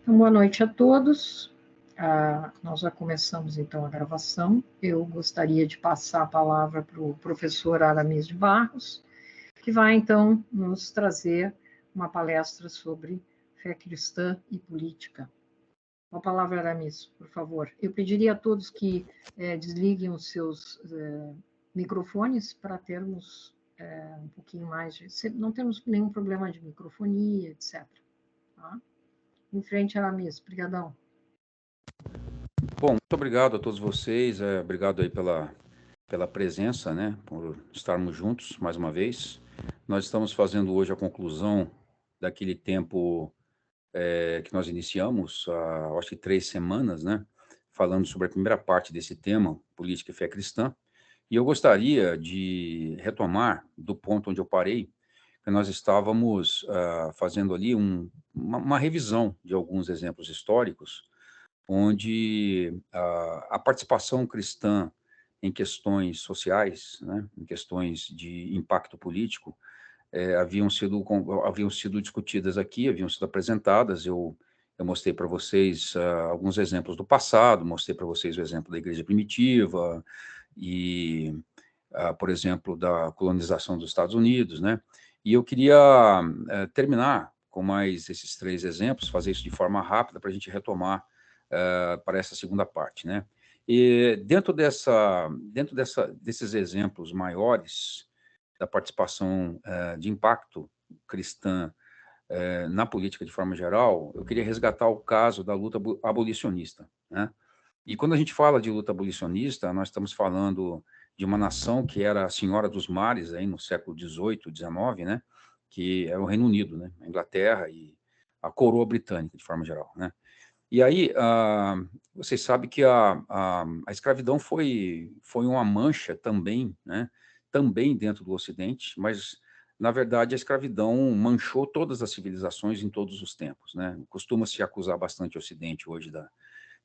Então, boa noite a todos. Nós já começamos, então, a gravação. Eu gostaria de passar a palavra para o professor Aramis de Barros, que vai, então, nos trazer uma palestra sobre fé cristã e política. Com a palavra, Aramis, por favor. Eu pediria a todos que desliguem os seus microfones para termos um pouquinho mais de... Não temos nenhum problema de microfonia, etc. Tá? Em frente, Aramis. Obrigadão. Bom, muito obrigado a todos vocês, obrigado aí pela presença, né, por estarmos juntos mais uma vez. Nós estamos fazendo hoje a conclusão daquele tempo que nós iniciamos, acho que 3 semanas, né, falando sobre a primeira parte desse tema, política e fé cristã, e eu gostaria de retomar do ponto onde eu parei, que nós estávamos fazendo ali uma revisão de alguns exemplos históricos, onde a participação cristã em questões sociais, né, em questões de impacto político, haviam sido discutidas aqui, haviam sido apresentadas. Eu mostrei para vocês alguns exemplos do passado, mostrei para vocês o exemplo da igreja primitiva e, por exemplo, da colonização dos Estados Unidos, né? E eu queria terminar com mais esses 3 exemplos, fazer isso de forma rápida para a gente retomar para essa segunda parte, né? E dentro desses exemplos maiores da participação de impacto cristã na política de forma geral, eu queria resgatar o caso da luta abolicionista, né? E quando a gente fala de luta abolicionista, nós estamos falando de uma nação que era a senhora dos mares aí no século XVIII, XIX, né? Que era o Reino Unido, né? A Inglaterra e a coroa britânica de forma geral, né? E aí, vocês sabem que a escravidão foi uma mancha também, né? Também dentro do Ocidente, mas, na verdade, a escravidão manchou todas as civilizações em todos os tempos, né? Costuma-se acusar bastante o Ocidente hoje da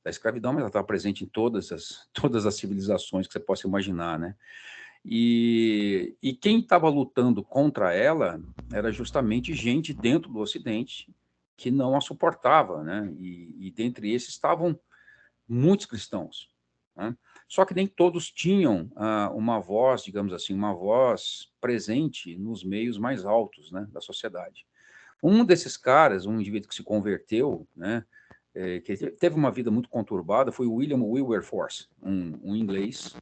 escravidão, mas ela está presente em todas as civilizações que você possa imaginar, né? E quem estava lutando contra ela era justamente gente dentro do Ocidente que não a suportava, né? E dentre esses estavam muitos cristãos, né? Só que nem todos tinham uma voz, digamos assim, uma voz presente nos meios mais altos, né, da sociedade. Um desses caras, um indivíduo que se converteu, né, que teve uma vida muito conturbada, foi o William Wilberforce, um inglês,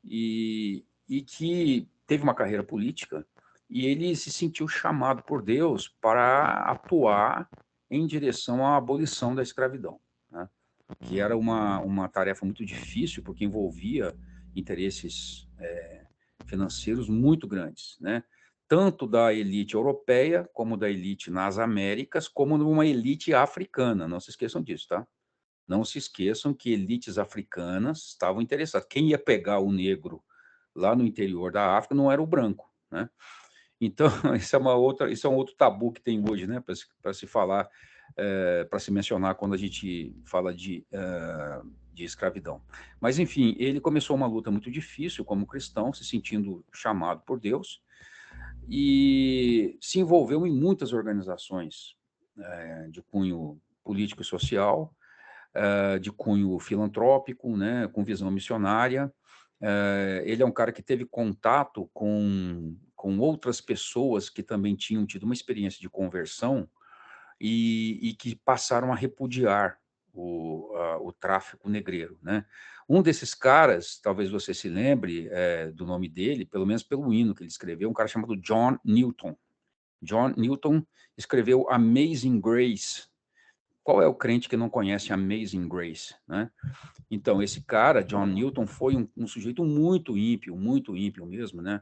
e que teve uma carreira política, e ele se sentiu chamado por Deus para atuar em direção à abolição da escravidão, né? Que era uma tarefa muito difícil, porque envolvia interesses financeiros muito grandes, né? Tanto da elite europeia, como da elite nas Américas, como numa elite africana, não se esqueçam disso, tá? Não se esqueçam que elites africanas estavam interessadas. Quem ia pegar o negro lá no interior da África não era o branco, né? Então, isso é um outro tabu que tem hoje, né, para se falar, para se mencionar quando a gente fala de escravidão. Mas, enfim, ele começou uma luta muito difícil como cristão, se sentindo chamado por Deus, e se envolveu em muitas organizações de cunho político e social, de cunho filantrópico, né, com visão missionária. Ele é um cara que teve contato com outras pessoas que também tinham tido uma experiência de conversão e que passaram a repudiar o tráfico negreiro, né? Um desses caras, talvez você se lembre do nome dele, pelo menos pelo hino que ele escreveu, um cara chamado John Newton. John Newton escreveu Amazing Grace. Qual é o crente que não conhece Amazing Grace, né? Então, esse cara, John Newton, foi um sujeito muito ímpio mesmo, né?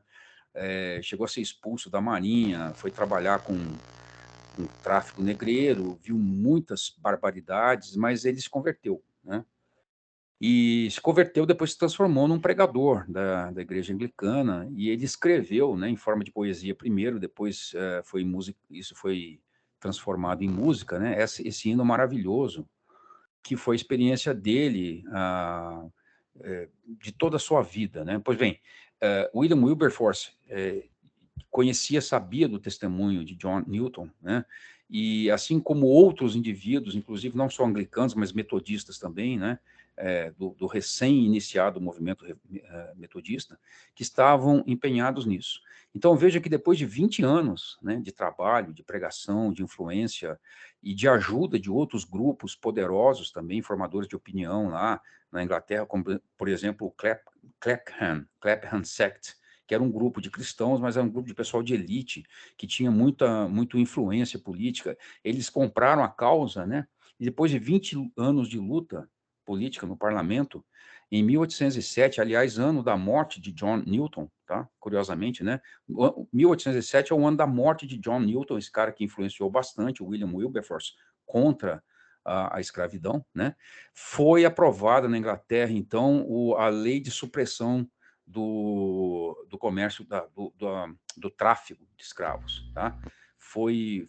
Chegou a ser expulso da Marinha, foi trabalhar com tráfico negreiro, viu muitas barbaridades, mas ele se converteu, né? E se converteu, depois se transformou num pregador da igreja anglicana, e ele escreveu, né, em forma de poesia primeiro, depois isso foi transformado em música, né? Esse hino maravilhoso, que foi a experiência dele de toda a sua vida, né? Pois bem, William Wilberforce conhecia, sabia do testemunho de John Newton, né? E assim como outros indivíduos, inclusive não só anglicanos, mas metodistas também, né? Do recém-iniciado movimento metodista, que estavam empenhados nisso. Então, veja que depois de 20 anos, né, de trabalho, de pregação, de influência e de ajuda de outros grupos poderosos também, formadores de opinião lá na Inglaterra, como, por exemplo, o Clapham Sect, que era um grupo de cristãos, mas era um grupo de pessoal de elite, que tinha muita influência política. Eles compraram a causa, né? E depois de 20 anos de luta política no parlamento, em 1807, aliás, ano da morte de John Newton, tá? Curiosamente, né? 1807 é o ano da morte de John Newton, esse cara que influenciou bastante o William Wilberforce contra a escravidão, né? Foi aprovada na Inglaterra, então, a lei de supressão do comércio, do tráfico de escravos, tá? Foi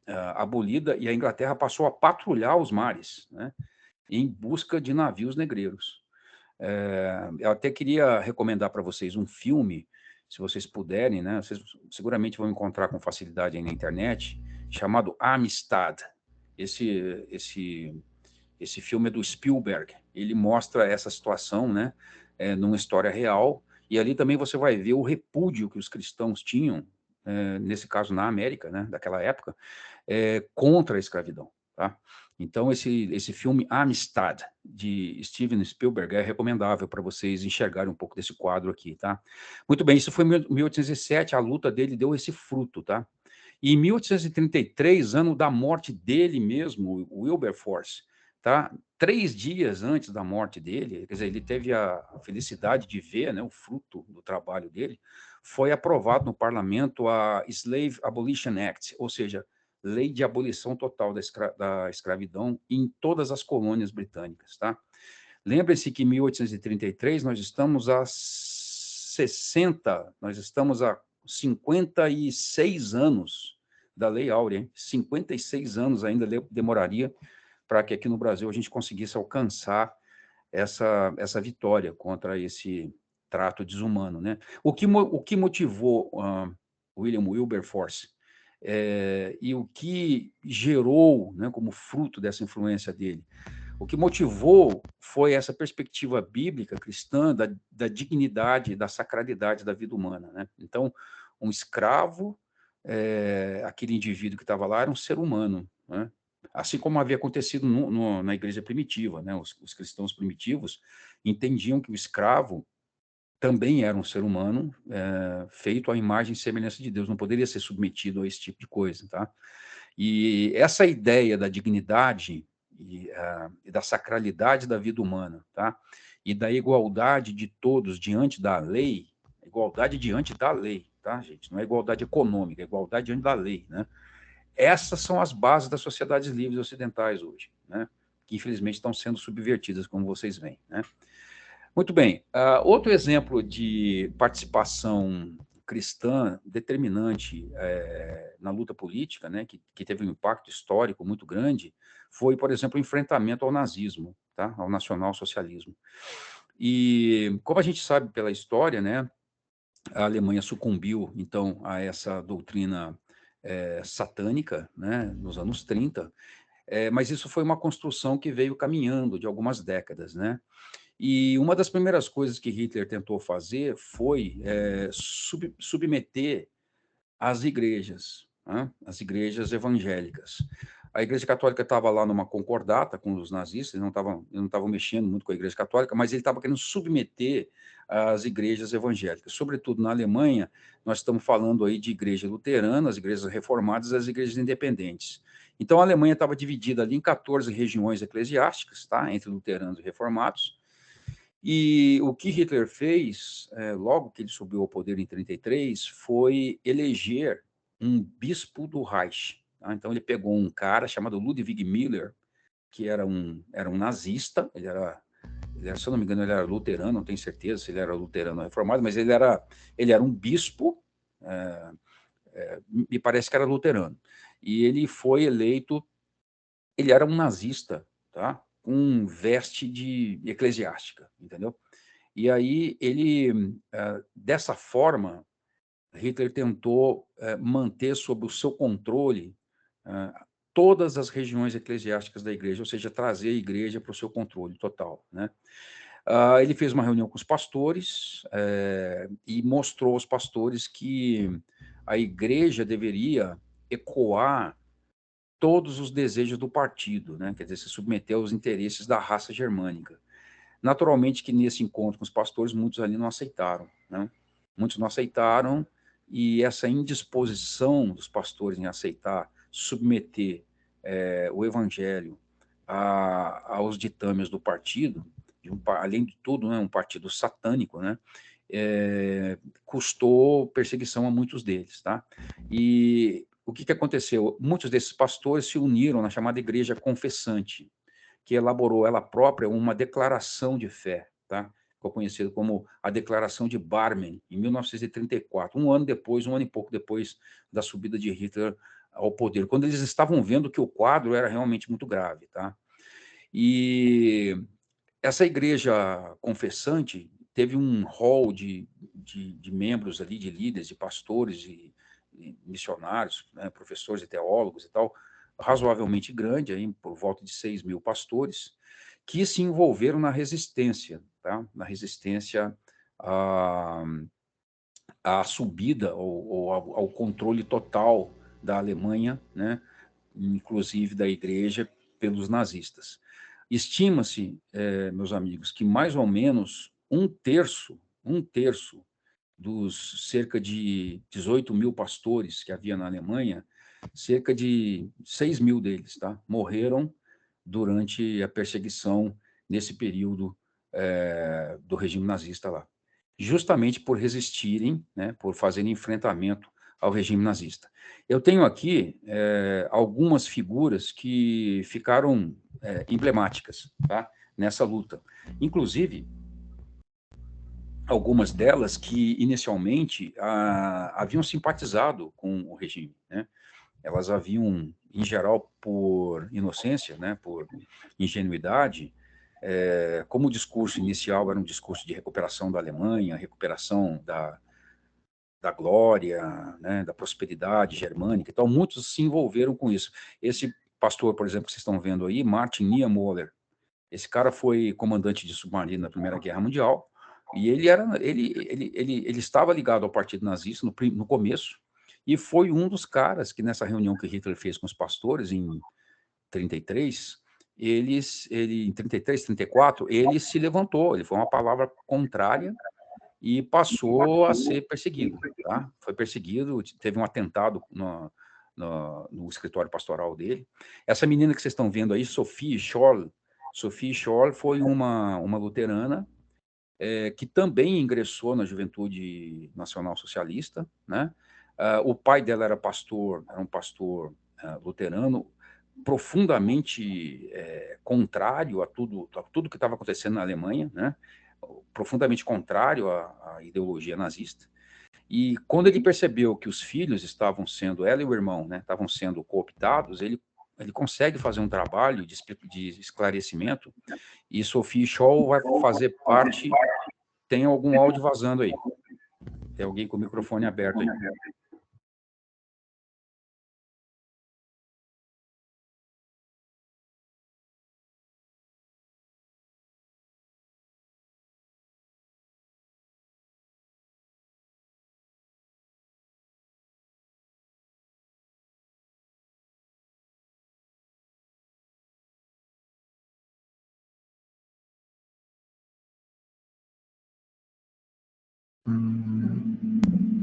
abolida e a Inglaterra passou a patrulhar os mares, né? Em busca de navios negreiros. Eu até queria recomendar para vocês um filme, se vocês puderem, né? Vocês seguramente vão encontrar com facilidade aí na internet, chamado Amistad. Esse filme é do Spielberg. Ele mostra essa situação, né? Numa história real. E ali também você vai ver o repúdio que os cristãos tinham, nesse caso na América, né? Daquela época, contra a escravidão, tá? Então, esse filme Amistad, de Steven Spielberg, é recomendável para vocês enxergarem um pouco desse quadro aqui, tá? Muito bem, isso foi em 1807, a luta dele deu esse fruto, tá? E em 1833, ano da morte dele mesmo, o Wilberforce, tá? 3 dias antes da morte dele, quer dizer, ele teve a felicidade de ver, né, o fruto do trabalho dele, foi aprovado no parlamento a Slave Abolition Act, ou seja, lei de abolição total da escravidão em todas as colônias britânicas, tá? Lembre-se que em 1833 nós estamos a 56 anos da Lei Áurea, hein? 56 anos ainda demoraria para que aqui no Brasil a gente conseguisse alcançar essa vitória contra esse trato desumano, né? O que motivou William Wilberforce e o que gerou, né, como fruto dessa influência dele? O que motivou foi essa perspectiva bíblica cristã da dignidade, da sacralidade da vida humana, né? Então, um escravo, aquele indivíduo que estava lá, era um ser humano, né? Assim como havia acontecido na igreja primitiva, né? Os cristãos primitivos entendiam que o escravo também era um ser humano, feito à imagem e semelhança de Deus, não poderia ser submetido a esse tipo de coisa, tá? E essa ideia da dignidade e da sacralidade da vida humana, tá? E da igualdade de todos diante da lei, igualdade diante da lei, tá, gente? Não é igualdade econômica, é igualdade diante da lei, né? Essas são as bases das sociedades livres ocidentais hoje, né? Que infelizmente estão sendo subvertidas, como vocês veem, né? Muito bem. Outro exemplo de participação cristã determinante na luta política, né, que teve um impacto histórico muito grande, foi, por exemplo, o enfrentamento ao nazismo, tá, ao nacionalsocialismo. E, como a gente sabe pela história, né, a Alemanha sucumbiu, então, a essa doutrina satânica, né, nos anos 30, mas isso foi uma construção que veio caminhando de algumas décadas, né? E uma das primeiras coisas que Hitler tentou fazer foi submeter as igrejas, né, as igrejas evangélicas. A Igreja Católica estava lá numa concordata com os nazistas, eles não estavam mexendo muito com a Igreja Católica, mas ele estava querendo submeter as igrejas evangélicas. Sobretudo na Alemanha, nós estamos falando aí de igreja luterana, as igrejas reformadas e as igrejas independentes. Então, a Alemanha estava dividida ali em 14 regiões eclesiásticas, tá, entre luteranos e reformados. E o que Hitler fez, logo que ele subiu ao poder em 33, foi eleger um bispo do Reich. Tá? Então, ele pegou um cara chamado Ludwig Müller, que era um nazista, se eu não me engano, ele era luterano, não tenho certeza se ele era luterano ou reformado, mas ele era um bispo, me parece que era luterano. E ele foi eleito, ele era um nazista, tá? Com veste de eclesiástica, entendeu? E aí ele, dessa forma, Hitler tentou manter sob o seu controle todas as regiões eclesiásticas da igreja, ou seja, trazer a igreja para o seu controle total, né? Ele fez uma reunião com os pastores e mostrou aos pastores que a igreja deveria ecoar todos os desejos do partido, né? Quer dizer, se submeter aos interesses da raça germânica. Naturalmente que nesse encontro com os pastores, muitos ali não aceitaram, né? Muitos não aceitaram, e essa indisposição dos pastores em aceitar, submeter o evangelho aos ditames do partido, além de tudo, né, um partido satânico, né, custou perseguição a muitos deles, tá? E o que aconteceu? Muitos desses pastores se uniram na chamada Igreja Confessante, que elaborou ela própria uma declaração de fé, tá? Ficou conhecido como a Declaração de Barmen, em 1934, um ano e pouco depois da subida de Hitler ao poder, quando eles estavam vendo que o quadro era realmente muito grave, tá? E essa igreja confessante teve um hall de membros ali, de líderes, de pastores e missionários, né, professores e teólogos e tal, razoavelmente grande, aí, por volta de 6.000 pastores, que se envolveram na resistência, tá? Na resistência à subida ou ao controle total da Alemanha, né? Inclusive da igreja, pelos nazistas. Estima-se, meus amigos, que mais ou menos um terço dos cerca de 18.000 pastores que havia na Alemanha, cerca de 6.000 deles, tá? Morreram durante a perseguição nesse período do regime nazista lá, justamente por resistirem, né, por fazerem enfrentamento ao regime nazista. Eu tenho aqui algumas figuras que ficaram emblemáticas, tá, nessa luta. Inclusive, algumas delas que, inicialmente, haviam simpatizado com o regime, né? Elas haviam, em geral, por inocência, né, por ingenuidade, como o discurso inicial era um discurso de recuperação da Alemanha, recuperação da glória, né, da prosperidade germânica, então muitos se envolveram com isso. Esse pastor, por exemplo, que vocês estão vendo aí, Martin Niemöller, esse cara foi comandante de submarino na Primeira Guerra Mundial, e ele estava ligado ao Partido Nazista no começo, e foi um dos caras que, nessa reunião que Hitler fez com os pastores, em 33, em 33, 34, ele se levantou, ele foi uma palavra contrária e passou a ser perseguido, tá? Foi perseguido, teve um atentado no escritório pastoral dele. Essa menina que vocês estão vendo aí, Sophie Scholl foi uma luterana que também ingressou na Juventude Nacional Socialista, né? O pai dela era um pastor luterano, profundamente contrário a tudo que estava acontecendo na Alemanha, né? Profundamente contrário à ideologia nazista. E quando ele percebeu que os filhos estavam sendo, ela e o irmão, né, estavam sendo cooptados, ele consegue fazer um trabalho de esclarecimento, e Sophie Scholl vai fazer parte. Tem algum áudio vazando aí? Tem alguém com o microfone aberto aí?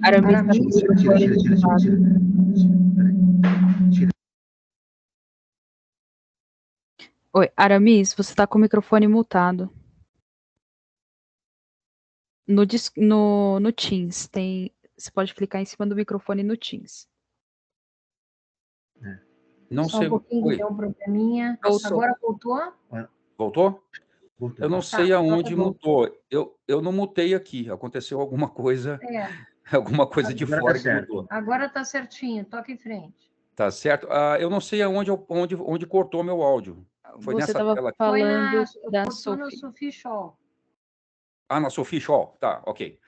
Aramis, tira. Oi, Aramis, você está com o microfone mutado. No Teams, você pode clicar em cima do microfone no Teams. Não Só sei. um pouquinho, deu um probleminha. Agora voltou? Voltou? Voltou. Eu não sei aonde mutou. Eu não mutei aqui. Aconteceu alguma coisa, alguma coisa de fora que mudou. Agora está certinho. Toca em frente. Tá certo. Eu não sei onde cortou meu áudio. Foi Você nessa tela aqui. falando da Sophie Scholl. Na Sophie Scholl. Tá, ok.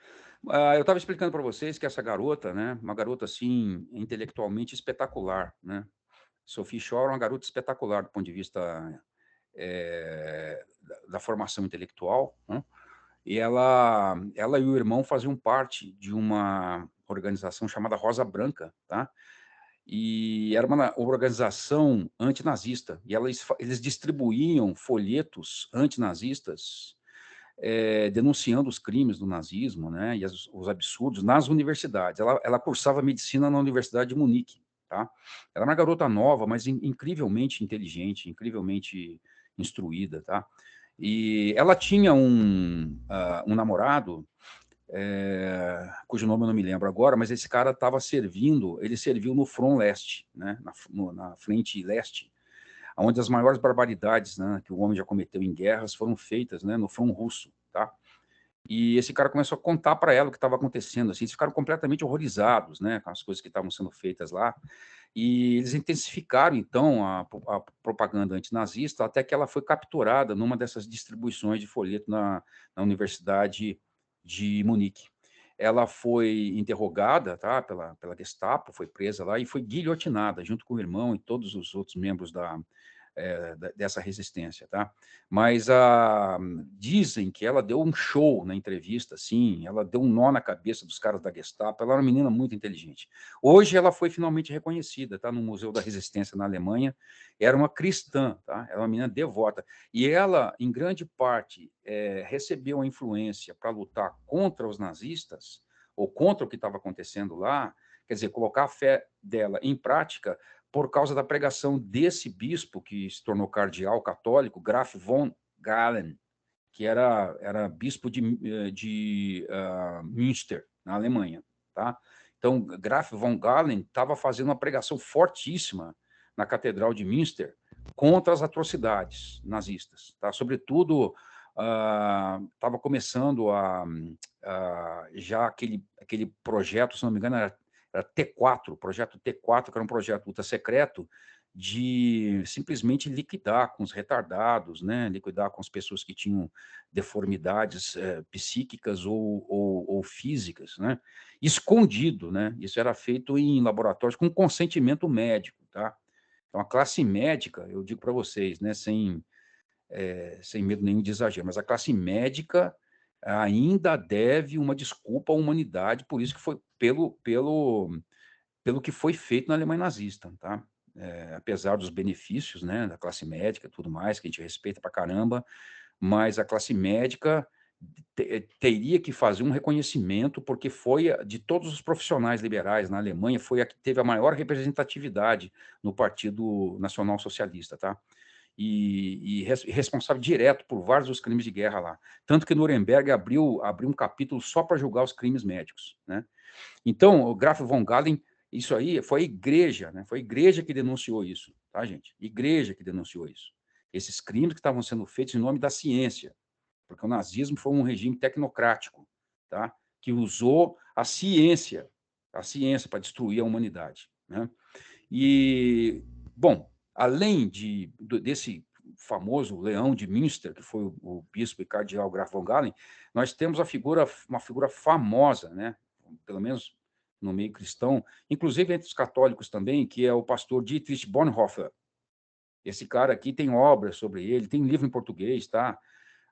Eu estava explicando para vocês que essa garota, né, uma garota assim intelectualmente espetacular, né? Sophie Scholl é uma garota espetacular do ponto de vista da formação intelectual, né? E ela e o irmão faziam parte de uma organização chamada Rosa Branca, tá? E era uma organização antinazista, e eles distribuíam folhetos antinazistas, denunciando os crimes do nazismo, né, e os absurdos nas universidades. Ela cursava medicina na Universidade de Munique, tá? Ela era uma garota nova, mas incrivelmente inteligente, incrivelmente instruída, tá? E ela tinha um namorado, cujo nome eu não me lembro agora, mas esse cara estava servindo, ele serviu no Front Leste, né, na frente leste, onde as maiores barbaridades, né, que o homem já cometeu em guerras foram feitas, né, no front russo, tá? E esse cara começou a contar para ela o que estava acontecendo, assim, eles ficaram completamente horrorizados, né, com as coisas que estavam sendo feitas lá, e eles intensificaram, então, a propaganda antinazista, até que ela foi capturada numa dessas distribuições de folheto na Universidade de Munique. Ela foi interrogada, tá, pela Gestapo, foi presa lá e foi guilhotinada, junto com o irmão e todos os outros membros dessa resistência, tá? Mas dizem que ela deu um show na entrevista, assim, ela deu um nó na cabeça dos caras da Gestapo, ela era uma menina muito inteligente. Hoje ela foi finalmente reconhecida, tá? No Museu da Resistência na Alemanha, era uma cristã, tá? Era uma menina devota, e ela, em grande parte, recebeu a influência para lutar contra os nazistas, ou contra o que estava acontecendo lá, quer dizer, colocar a fé dela em prática, por causa da pregação desse bispo que se tornou cardeal católico, Graf von Galen, que era bispo de Münster, na Alemanha, tá? Então, Graf von Galen estava fazendo uma pregação fortíssima na Catedral de Münster contra as atrocidades nazistas, tá? Sobretudo, estava começando já aquele projeto, se não me engano, era T4, projeto T4, que era um projeto ultra secreto, de simplesmente liquidar com os retardados, né? Liquidar com as pessoas que tinham deformidades psíquicas ou físicas, né? Escondido, né? Isso era feito em laboratórios com consentimento médico, tá? Então, a classe médica, eu digo para vocês, né, sem medo nenhum de exagero, mas a classe médica ainda deve uma desculpa à humanidade, por isso que foi pelo que foi feito na Alemanha nazista, tá? Apesar dos benefícios, né, da classe médica e tudo mais, que a gente respeita pra caramba, mas a classe médica teria que fazer um reconhecimento, porque foi, de todos os profissionais liberais na Alemanha, foi a que teve a maior representatividade no Partido Nacional Socialista, tá? E responsável direto por vários dos crimes de guerra lá. Tanto que Nuremberg abriu um capítulo só para julgar os crimes médicos, né? Então, o Graf von Galen, isso aí foi a igreja, né? Foi a igreja que denunciou isso, tá, gente? Igreja que denunciou isso. Esses crimes que estavam sendo feitos em nome da ciência, porque o nazismo foi um regime tecnocrático, tá? Que usou a ciência para destruir a humanidade, né? E, bom, além desse famoso Leão de Münster, que foi o bispo e cardeal Graf von Galen, nós temos uma figura famosa, né? Pelo menos no meio cristão, inclusive entre os católicos também, que é o pastor Dietrich Bonhoeffer. Esse cara aqui tem obras sobre ele, tem livro em português, tá?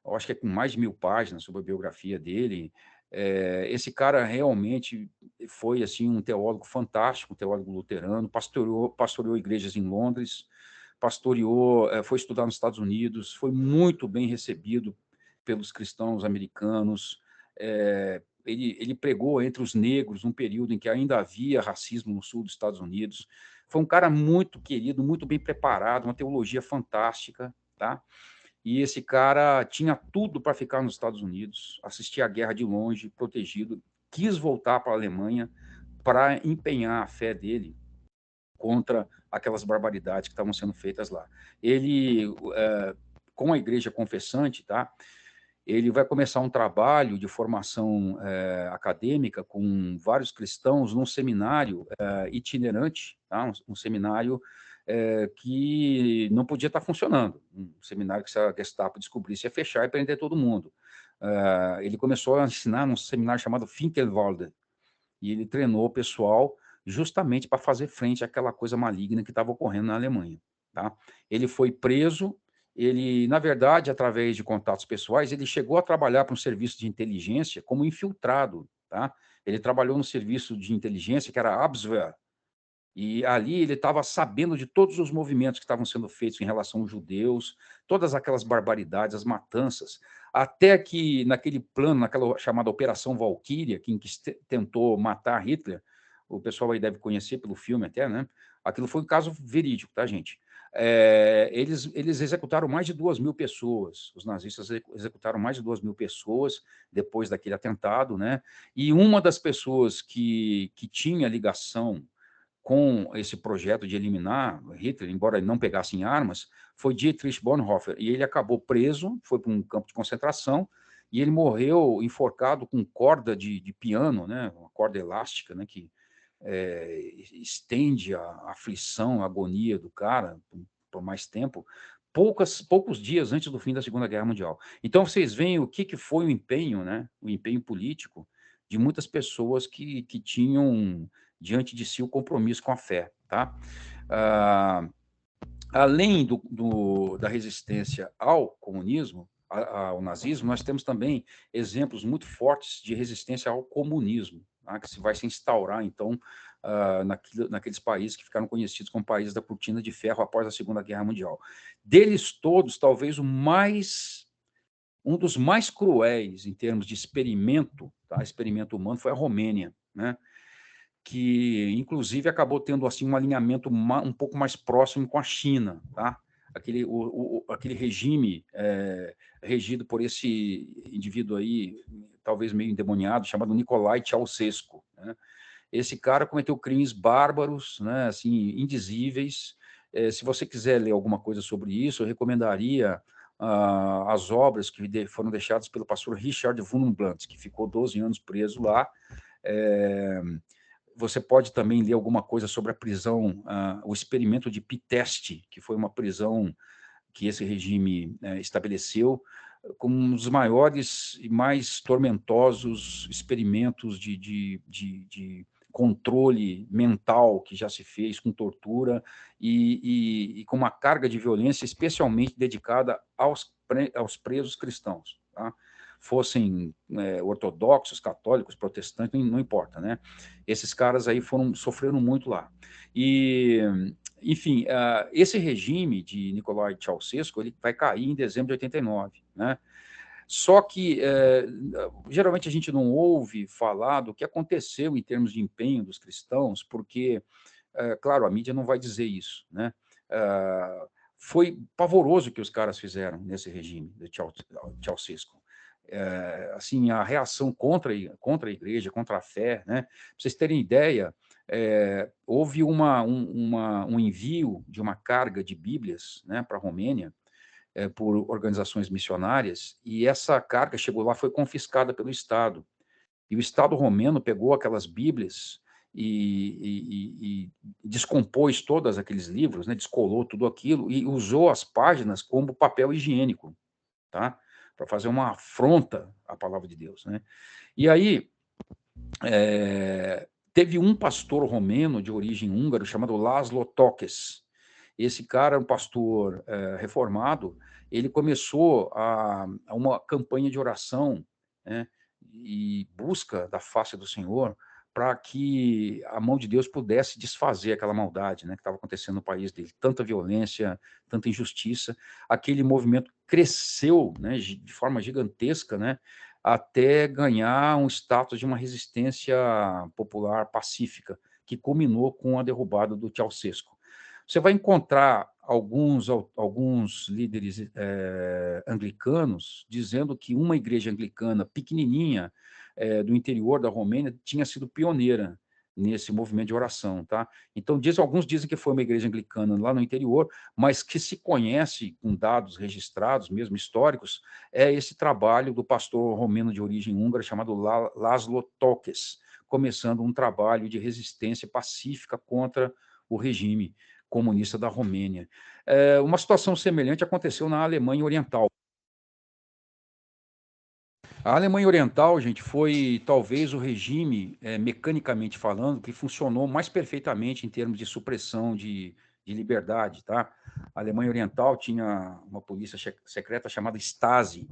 Eu acho que é com mais de 1000 páginas sobre a biografia dele. Esse cara realmente foi assim um teólogo fantástico, um teólogo luterano, pastoreou igrejas em Londres, foi estudar nos Estados Unidos, foi muito bem recebido pelos cristãos americanos. Ele pregou entre os negros num período em que ainda havia racismo no sul dos Estados Unidos. Foi um cara muito querido, muito bem preparado, uma teologia fantástica, tá? E esse cara tinha tudo para ficar nos Estados Unidos, assistir a guerra de longe, protegido, quis voltar para a Alemanha para empenhar a fé dele contra aquelas barbaridades que estavam sendo feitas lá. Ele, com a igreja confessante, tá? Ele vai começar um trabalho de formação acadêmica com vários cristãos num seminário itinerante, tá? Um seminário que não podia estar funcionando, um seminário que se a Gestapo descobrisse ia fechar e prender todo mundo. ele começou a ensinar num seminário chamado Finkelwalde, e ele treinou o pessoal justamente para fazer frente àquela coisa maligna que estava ocorrendo na Alemanha, tá? Ele foi preso, ele, na verdade, através de contatos pessoais, ele chegou a trabalhar para um serviço de inteligência como infiltrado, tá? Ele trabalhou no serviço de inteligência que era Abwehr, e ali ele estava sabendo de todos os movimentos que estavam sendo feitos em relação aos judeus, todas aquelas barbaridades, as matanças, até que naquele plano, naquela chamada Operação Valquíria, que tentou matar Hitler, o pessoal aí deve conhecer pelo filme até, né? Aquilo foi um caso verídico, tá, gente? Eles executaram mais de 2.000 pessoas, os nazistas executaram mais de 2.000 pessoas depois daquele atentado, né? E uma das pessoas que tinha ligação com esse projeto de eliminar Hitler, embora ele não pegasse em armas, foi Dietrich Bonhoeffer. E ele acabou preso, foi para um campo de concentração, e ele morreu enforcado com corda de piano, né, uma corda elástica, né, que estende a aflição, a agonia do cara por mais tempo, poucos dias antes do fim da Segunda Guerra Mundial. Então, vocês veem o que foi o empenho, né, o empenho político de muitas pessoas que tinham diante de si o compromisso com a fé, tá? Além da resistência ao comunismo, ao nazismo, nós temos também exemplos muito fortes de resistência ao comunismo, tá? Que vai se instaurar, então, naqueles países que ficaram conhecidos como países da cortina de ferro após a Segunda Guerra Mundial. Deles todos, talvez um dos mais cruéis em termos de experimento, tá? Experimento humano, foi a Romênia, né? Que inclusive acabou tendo assim um alinhamento um pouco mais próximo com a China, tá? Aquele regime regido por esse indivíduo aí, talvez meio endemoniado, chamado Nicolae Ceausescu, né? Esse cara cometeu crimes bárbaros, né, assim, indizíveis. Se você quiser ler alguma coisa sobre isso, eu recomendaria as obras que foram deixadas pelo pastor Richard Wurmbrand, que ficou 12 anos preso lá. Você pode também ler alguma coisa sobre a prisão, o experimento de Piteste, que foi uma prisão que esse regime estabeleceu como um dos maiores e mais tormentosos experimentos de controle mental que já se fez, com tortura e com uma carga de violência especialmente dedicada aos presos cristãos, tá? Fossem ortodoxos, católicos, protestantes, não importa, né? Esses caras aí sofreram muito lá. E, enfim, esse regime de Nicolae Ceausescu, ele vai cair em dezembro de 89, né? Só que, geralmente, a gente não ouve falar do que aconteceu em termos de empenho dos cristãos, porque, claro, a mídia não vai dizer isso, né? Foi pavoroso o que os caras fizeram nesse regime de Ceausescu. Assim, a reação contra a igreja, contra a fé, né? Para vocês terem ideia, houve um envio de uma carga de Bíblias, né, para a Romênia, por organizações missionárias, e essa carga chegou lá, foi confiscada pelo Estado. E o Estado romeno pegou aquelas Bíblias e descompôs todos aqueles livros, né, descolou tudo aquilo e usou as páginas como papel higiênico, tá? Para fazer uma afronta à palavra de Deus, né? E aí, teve um pastor romeno de origem húngara chamado Laszlo Tokes. Esse cara, um pastor reformado, ele começou uma campanha de oração, né, e busca da face do Senhor para que a mão de Deus pudesse desfazer aquela maldade, né, que estava acontecendo no país dele, tanta violência, tanta injustiça. Aquele movimento cresceu, né, de forma gigantesca, né, até ganhar um status de uma resistência popular pacífica, que culminou com a derrubada do Ceausescu. Você vai encontrar alguns líderes anglicanos dizendo que uma igreja anglicana pequenininha do interior da Romênia tinha sido pioneira nesse movimento de oração, tá? Então, alguns dizem que foi uma igreja anglicana lá no interior, mas que se conhece com dados registrados, mesmo históricos, é esse trabalho do pastor romeno de origem húngara chamado Laszlo Tokes, começando um trabalho de resistência pacífica contra o regime comunista da Romênia. Uma situação semelhante aconteceu na Alemanha Oriental. A Alemanha Oriental, gente, foi talvez o regime, mecanicamente falando, que funcionou mais perfeitamente em termos de supressão de liberdade, tá? A Alemanha Oriental tinha uma polícia secreta chamada Stasi,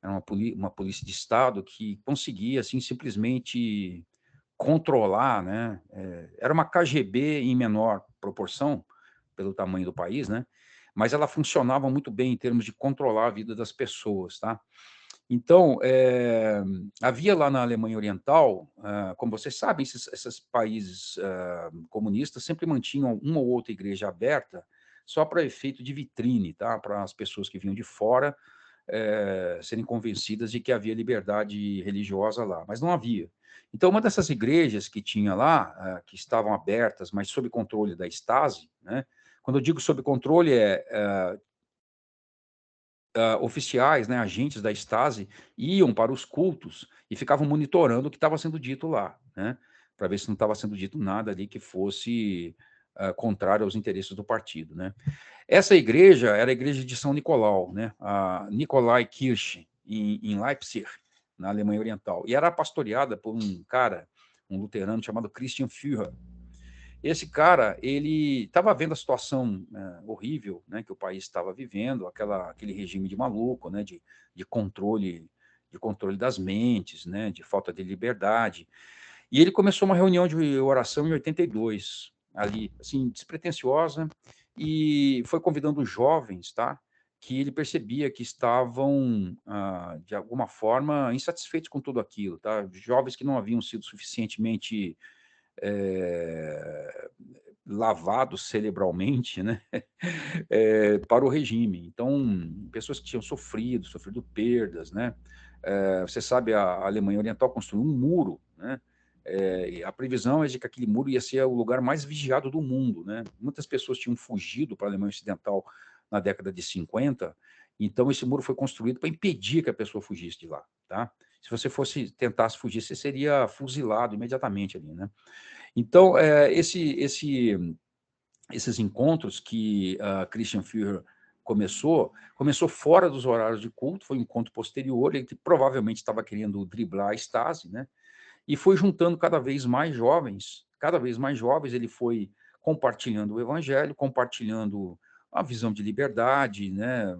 era uma polícia de Estado que conseguia, assim, simplesmente controlar, né? Era uma KGB em menor proporção, pelo tamanho do país, né? Mas ela funcionava muito bem em termos de controlar a vida das pessoas, tá? Então, havia lá na Alemanha Oriental, como vocês sabem, esses países comunistas sempre mantinham uma ou outra igreja aberta só para efeito de vitrine, tá? Para as pessoas que vinham de fora serem convencidas de que havia liberdade religiosa lá, mas não havia. Então, uma dessas igrejas que tinha lá, que estavam abertas, mas sob controle da Stasi, né? Quando eu digo sob controle, oficiais, né, agentes da Stasi, iam para os cultos e ficavam monitorando o que estava sendo dito lá, né, para ver se não estava sendo dito nada ali que fosse contrário aos interesses do partido, né. Essa igreja era a igreja de São Nicolau, né, a Nikolaikirche, em Leipzig, na Alemanha Oriental, e era pastoreada por um cara, um luterano chamado Christian Führer. Esse cara, ele estava vendo a situação horrível, né, que o país estava vivendo, aquele regime de maluco, né, de controle das mentes, né, de falta de liberdade. E ele começou uma reunião de oração em 82, ali, assim, despretensiosa, e foi convidando os jovens, tá, que ele percebia que estavam, de alguma forma, insatisfeitos com tudo aquilo, tá, jovens que não haviam sido suficientemente lavados cerebralmente, né, para o regime. Então, pessoas que tinham sofrido perdas, né. Você sabe, a Alemanha Oriental construiu um muro, né, e a previsão é de que aquele muro ia ser o lugar mais vigiado do mundo, né. Muitas pessoas tinham fugido para a Alemanha Ocidental na década de 50, então esse muro foi construído para impedir que a pessoa fugisse de lá, tá. Se você tentasse fugir, você seria fuzilado imediatamente ali, né. Então, esses encontros que Christian Führer começou fora dos horários de culto, foi um encontro posterior, ele provavelmente estava querendo driblar a Stasi, né? E foi juntando cada vez mais jovens, ele foi compartilhando o evangelho, compartilhando a visão de liberdade, né?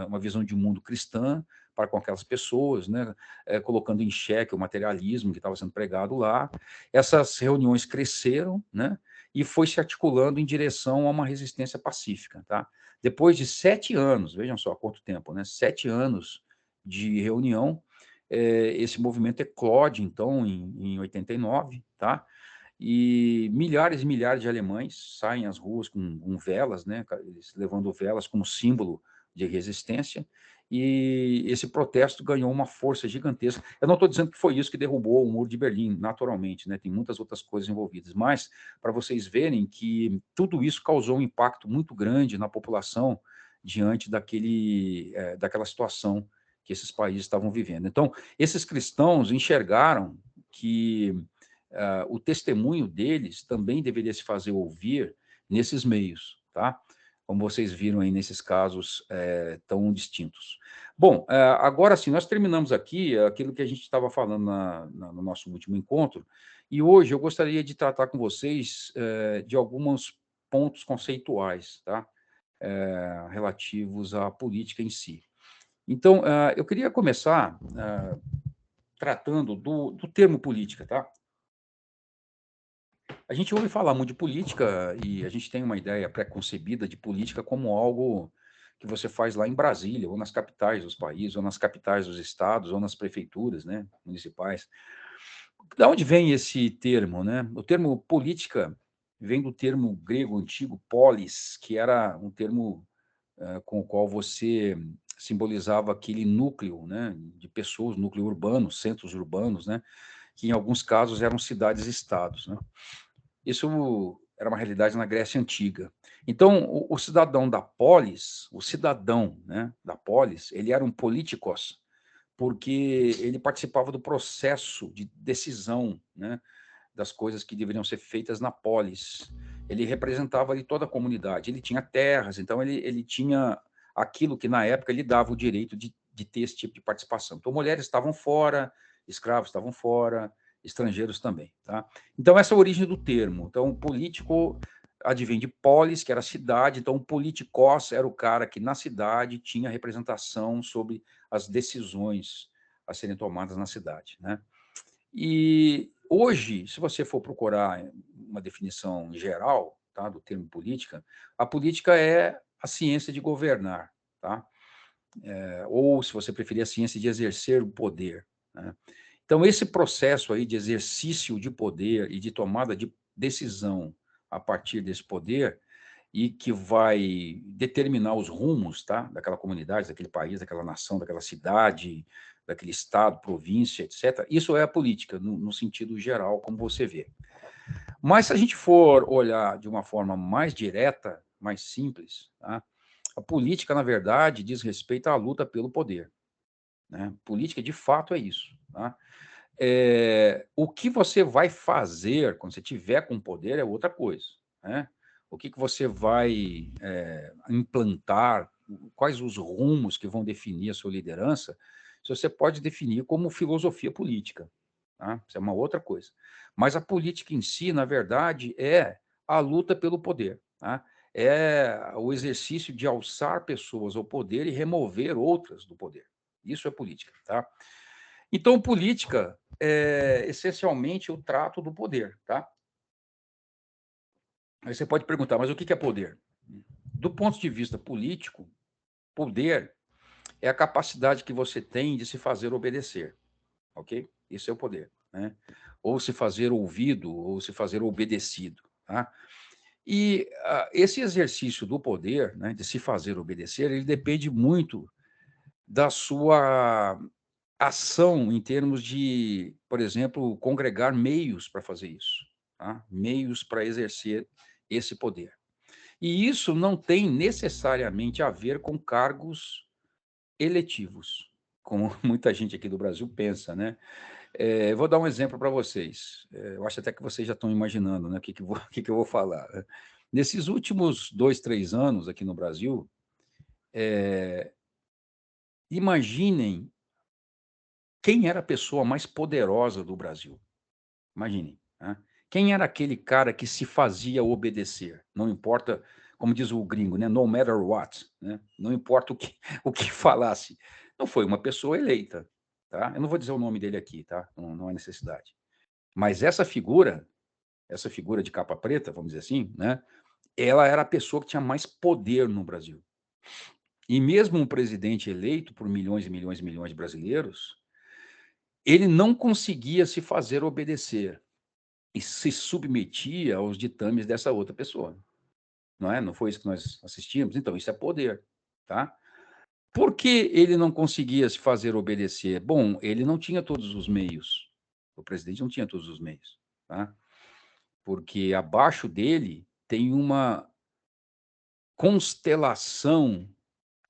Uma visão de mundo cristã para com aquelas pessoas, né, colocando em xeque o materialismo que estava sendo pregado lá. Essas reuniões cresceram, né, e foi se articulando em direção a uma resistência pacífica, tá? Depois de 7 anos, vejam só quanto tempo, né, 7 anos de reunião, esse movimento eclode, então, em 89, tá? E milhares de alemães saem às ruas com velas, né, eles levando velas como símbolo de resistência, e esse protesto ganhou uma força gigantesca. Eu não estou dizendo que foi isso que derrubou o Muro de Berlim, naturalmente, né, tem muitas outras coisas envolvidas, mas para vocês verem que tudo isso causou um impacto muito grande na população diante daquela situação que esses países estavam vivendo. Então, esses cristãos enxergaram que o testemunho deles também deveria se fazer ouvir nesses meios, tá? Como vocês viram aí nesses casos tão distintos. Bom, agora sim, nós terminamos aqui aquilo que a gente estava falando no nosso último encontro, e hoje eu gostaria de tratar com vocês de alguns pontos conceituais, tá? Relativos à política em si. Então, eu queria começar tratando do termo política, tá? A gente ouve falar muito de política e a gente tem uma ideia pré-concebida de política como algo que você faz lá em Brasília, ou nas capitais dos países, ou nas capitais dos estados, ou nas prefeituras, né, municipais. Da onde vem esse termo, né? O termo política vem do termo grego antigo polis, que era um termo com o qual você simbolizava aquele núcleo, né, de pessoas, núcleo urbano, centros urbanos, né, que em alguns casos eram cidades-estados, né? Isso era uma realidade na Grécia Antiga. Então, o cidadão da polis, o cidadão, né, da polis, ele era um politikos, porque ele participava do processo de decisão, né, das coisas que deveriam ser feitas na polis. Ele representava ali toda a comunidade, ele tinha terras, então ele tinha aquilo que na época lhe dava o direito de de ter esse tipo de participação. Então, mulheres estavam fora, escravos estavam fora, estrangeiros também. Tá? Então, essa é a origem do termo. Então, político advém de polis, que era cidade, então o politikos era o cara que na cidade tinha representação sobre as decisões a serem tomadas na cidade. Né? E hoje, se você for procurar uma definição geral, tá, do termo política, a política é a ciência de governar, tá? Ou, se você preferir, a ciência de exercer o poder. Né? Então, esse processo aí de exercício de poder e de tomada de decisão a partir desse poder, e que vai determinar os rumos, tá, daquela comunidade, daquele país, daquela nação, daquela cidade, daquele estado, província, etc. Isso é a política, no sentido geral, como você vê. Mas se a gente for olhar de uma forma mais direta, mais simples, tá, a política, na verdade, diz respeito à luta pelo poder. Né? Política, de fato, é isso. Tá? O que você vai fazer quando você tiver com poder é outra coisa. Né? O que você vai implantar, quais os rumos que vão definir a sua liderança, isso você pode definir como filosofia política. Tá? Isso é uma outra coisa. Mas a política em si, na verdade, é a luta pelo poder. Tá? É o exercício de alçar pessoas ao poder e remover outras do poder. Isso é política. Tá? Então, política é essencialmente o trato do poder. Tá? Aí você pode perguntar, mas o que é poder? Do ponto de vista político, poder é a capacidade que você tem de se fazer obedecer, ok? Isso é o poder, né? Ou se fazer ouvido, ou se fazer obedecido, tá? E esse exercício do poder, né, de se fazer obedecer, ele depende muito da sua ação em termos de, por exemplo, congregar meios para fazer isso, tá? Meios para exercer esse poder. E isso não tem necessariamente a ver com cargos eletivos, como muita gente aqui do Brasil pensa, né? Vou dar um exemplo para vocês. Eu acho até que vocês já estão imaginando, né? Que eu vou falar. Nesses últimos 2, 3 anos aqui no Brasil, imaginem quem era a pessoa mais poderosa do Brasil. Imaginem. Né? Quem era aquele cara que se fazia obedecer? Não importa, como diz o gringo, né? No matter what. Né? Não importa o que falasse. Não foi uma pessoa eleita. Tá? Eu não vou dizer o nome dele aqui, tá? Não há necessidade. Mas essa figura de capa preta, vamos dizer assim, né? Ela era a pessoa que tinha mais poder no Brasil. E mesmo um presidente eleito por milhões e milhões e milhões de brasileiros, ele não conseguia se fazer obedecer e se submetia aos ditames dessa outra pessoa. Não é? Não foi isso que nós assistimos? Então, isso é poder, tá? Por que ele não conseguia se fazer obedecer? Bom, ele não tinha todos os meios. O presidente não tinha todos os meios, tá? Porque abaixo dele tem uma constelação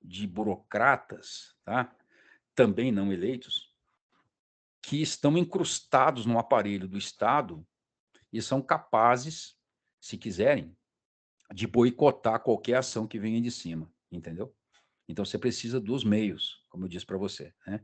de burocratas, tá? Também não eleitos, que estão incrustados no aparelho do Estado e são capazes, se quiserem, de boicotar qualquer ação que venha de cima, entendeu? Então você precisa dos meios, como eu disse para você, né?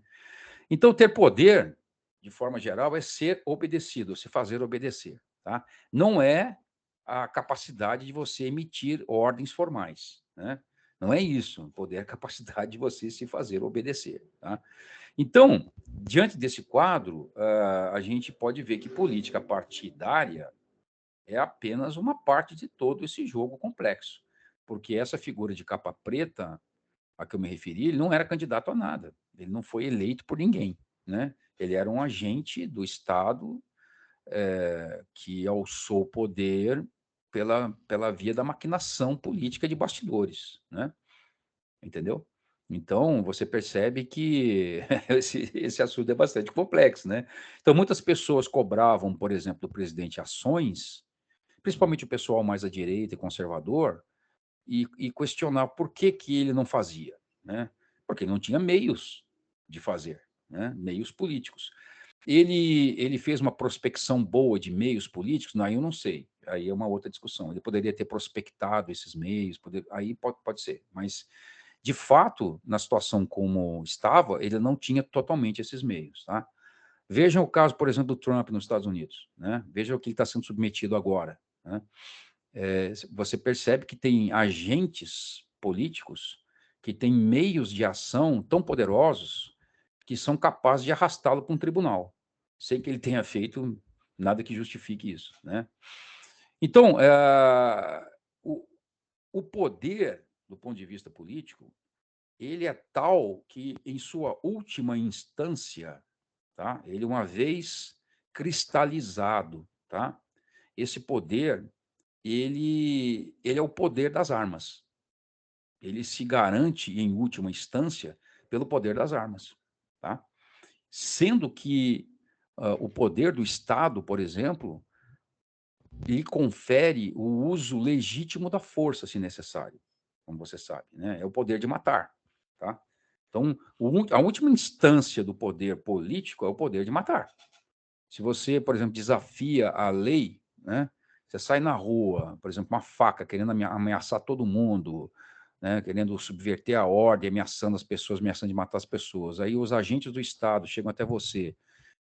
Então ter poder, de forma geral, é ser obedecido, se fazer obedecer, tá? Não é a capacidade de você emitir ordens formais, né? Não é isso. Poder é a capacidade de você se fazer obedecer, tá? Então, diante desse quadro, a gente pode ver que política partidária é apenas uma parte de todo esse jogo complexo, porque essa figura de capa preta a que eu me referi, ele não era candidato a nada, ele não foi eleito por ninguém, né? Ele era um agente do Estado que alçou o poder pela via da maquinação política de bastidores, né? Entendeu? Então, você percebe que esse assunto é bastante complexo, né? Então, muitas pessoas cobravam, por exemplo, do presidente ações, principalmente o pessoal mais à direita e conservador, e questionar por que ele não fazia, né? Porque ele não tinha meios de fazer, né? Meios políticos. Ele fez uma prospecção boa de meios políticos? Não, aí eu não sei. Aí é uma outra discussão. Ele poderia ter prospectado esses meios, aí pode ser. Mas, de fato, na situação como estava, ele não tinha totalmente esses meios, tá? Vejam o caso, por exemplo, do Trump nos Estados Unidos, né? Vejam o que ele está sendo submetido agora, né? Você percebe que tem agentes políticos que têm meios de ação tão poderosos que são capazes de arrastá-lo para um tribunal, sem que ele tenha feito nada que justifique isso, né? Então, o poder, do ponto de vista político, ele é tal que, em sua última instância, tá? Ele, uma vez cristalizado, tá? Esse poder, ele é o poder das armas. Ele se garante, em última instância, pelo poder das armas, tá? Sendo que o poder do Estado, por exemplo, lhe confere o uso legítimo da força, se necessário, como você sabe, né? É o poder de matar, tá? Então, a última instância do poder político é o poder de matar. Se você, por exemplo, desafia a lei, né? Você sai na rua, por exemplo, uma faca, querendo ameaçar todo mundo, né? Querendo subverter a ordem, ameaçando as pessoas, ameaçando de matar as pessoas. Aí os agentes do Estado chegam até você